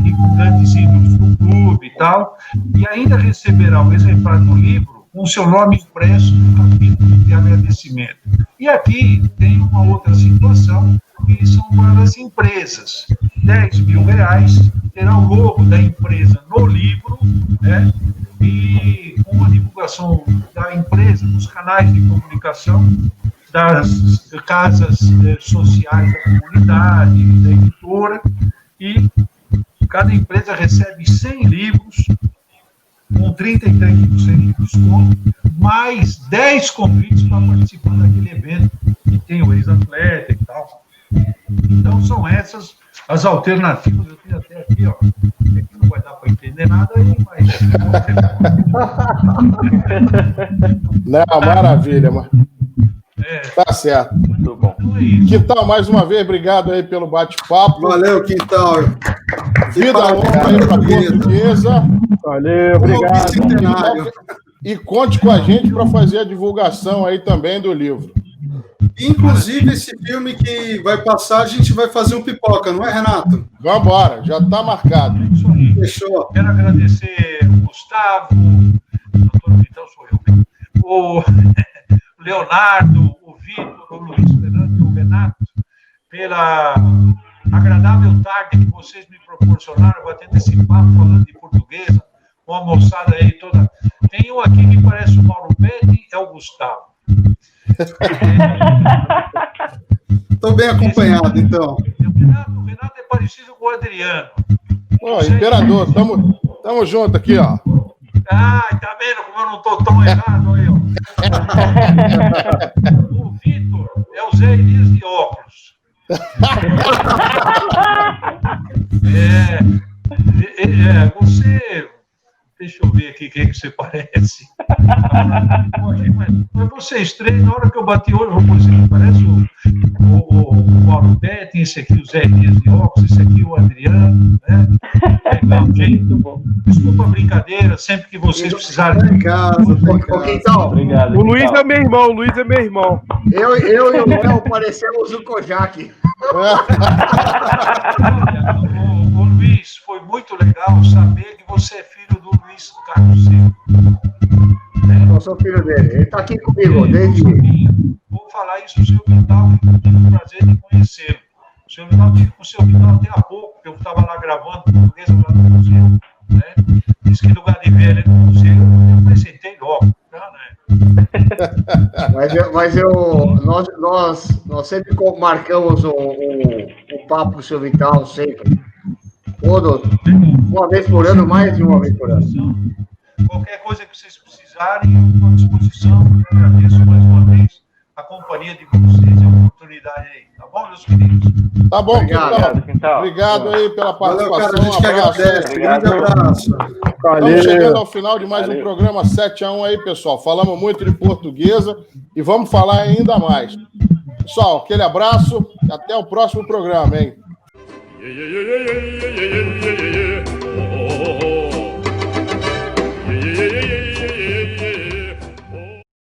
e com grandes ídolos do clube e tal, e ainda receberá o exemplar do livro com o seu nome impresso no capítulo de agradecimento. E aqui tem uma outra situação, que são para as empresas. R$10.000 terá o logo da empresa no livro, né? E uma divulgação da empresa nos canais de comunicação, das casas sociais da comunidade, da editora, e cada empresa recebe 100 livros com 33% de desconto, mais 10 convites para participar daquele evento que tem o ex-atleta e tal. Então, são essas as alternativas. Eu tenho até aqui, ó. Aqui não vai dar para entender nada aí, mas... Não, maravilha, mano. Tá certo. Muito bom. Então é isso. Quintal, mais uma vez, obrigado aí pelo bate-papo. Valeu, Quintal. Vida longa aí para a Portuguesa. Valeu, obrigado. Bicentenário. E conte com a gente para fazer a divulgação aí também do livro. Inclusive, esse filme que vai passar, a gente vai fazer um pipoca, não é, Renato? Vamos embora, já está marcado. É isso aí. Fechou. Quero agradecer o Gustavo, então sou eu, o Leonardo, o Vitor, o Luiz Fernando e o Renato, pela agradável tarde que vocês me proporcionaram, batendo esse papo, falando de portuguesa, com a moçada aí toda. Tem um aqui que parece o Mauro Betti, é o Gustavo. Estou bem acompanhado, então. O Renato é parecido com o Adriano. Ô, Imperador, tamo junto aqui, ó. Ai, tá vendo como eu não tô tão errado aí, ó. O Vitor é o Zé Elias de óculos. Você... Deixa eu ver aqui quem que você parece. Mas vocês três, na hora que eu bati o olho, eu vou dizer, parece o Mauro Betti, esse aqui o Zé Elias de óculos, esse aqui o Adriano, né? Legal, gente. Desculpa a brincadeira, sempre que vocês precisarem. Quintal, Obrigado. O Luiz é meu irmão, o Luiz é meu irmão. eu e o Léo parecemos o Kojak. Ô, Luiz, foi muito legal saber que você é filho do Luiz Carlos Silva. Eu sou filho dele. Ele está aqui comigo desde. Vou falar isso pro seu Quintal, que eu tive o prazer de conhecê-lo. O seu Quintal, tive com o seu Quintal até há pouco, porque eu estava lá gravando portuguesa lá no museu. Né? Diz que lugar de velho no museu, eu apresentei logo. Tá, né? Nós sempre marcamos um papo com o seu Vital, sempre. Uma vez por ano, mais de uma vez por ano. Qualquer coisa que vocês precisarem, eu estou à disposição. Eu agradeço mais uma vez a companhia de vocês e a oportunidade aí. Tá bom, meus queridos? Tá bom, Obrigado, Quintal. Obrigado aí pela Valeu, participação. cara. A gente que agradece. Grande abraço. Estamos chegando ao final de mais um programa 7-1 aí, pessoal. Falamos muito de portuguesa e vamos falar ainda mais. Pessoal, aquele abraço e até o próximo programa, hein?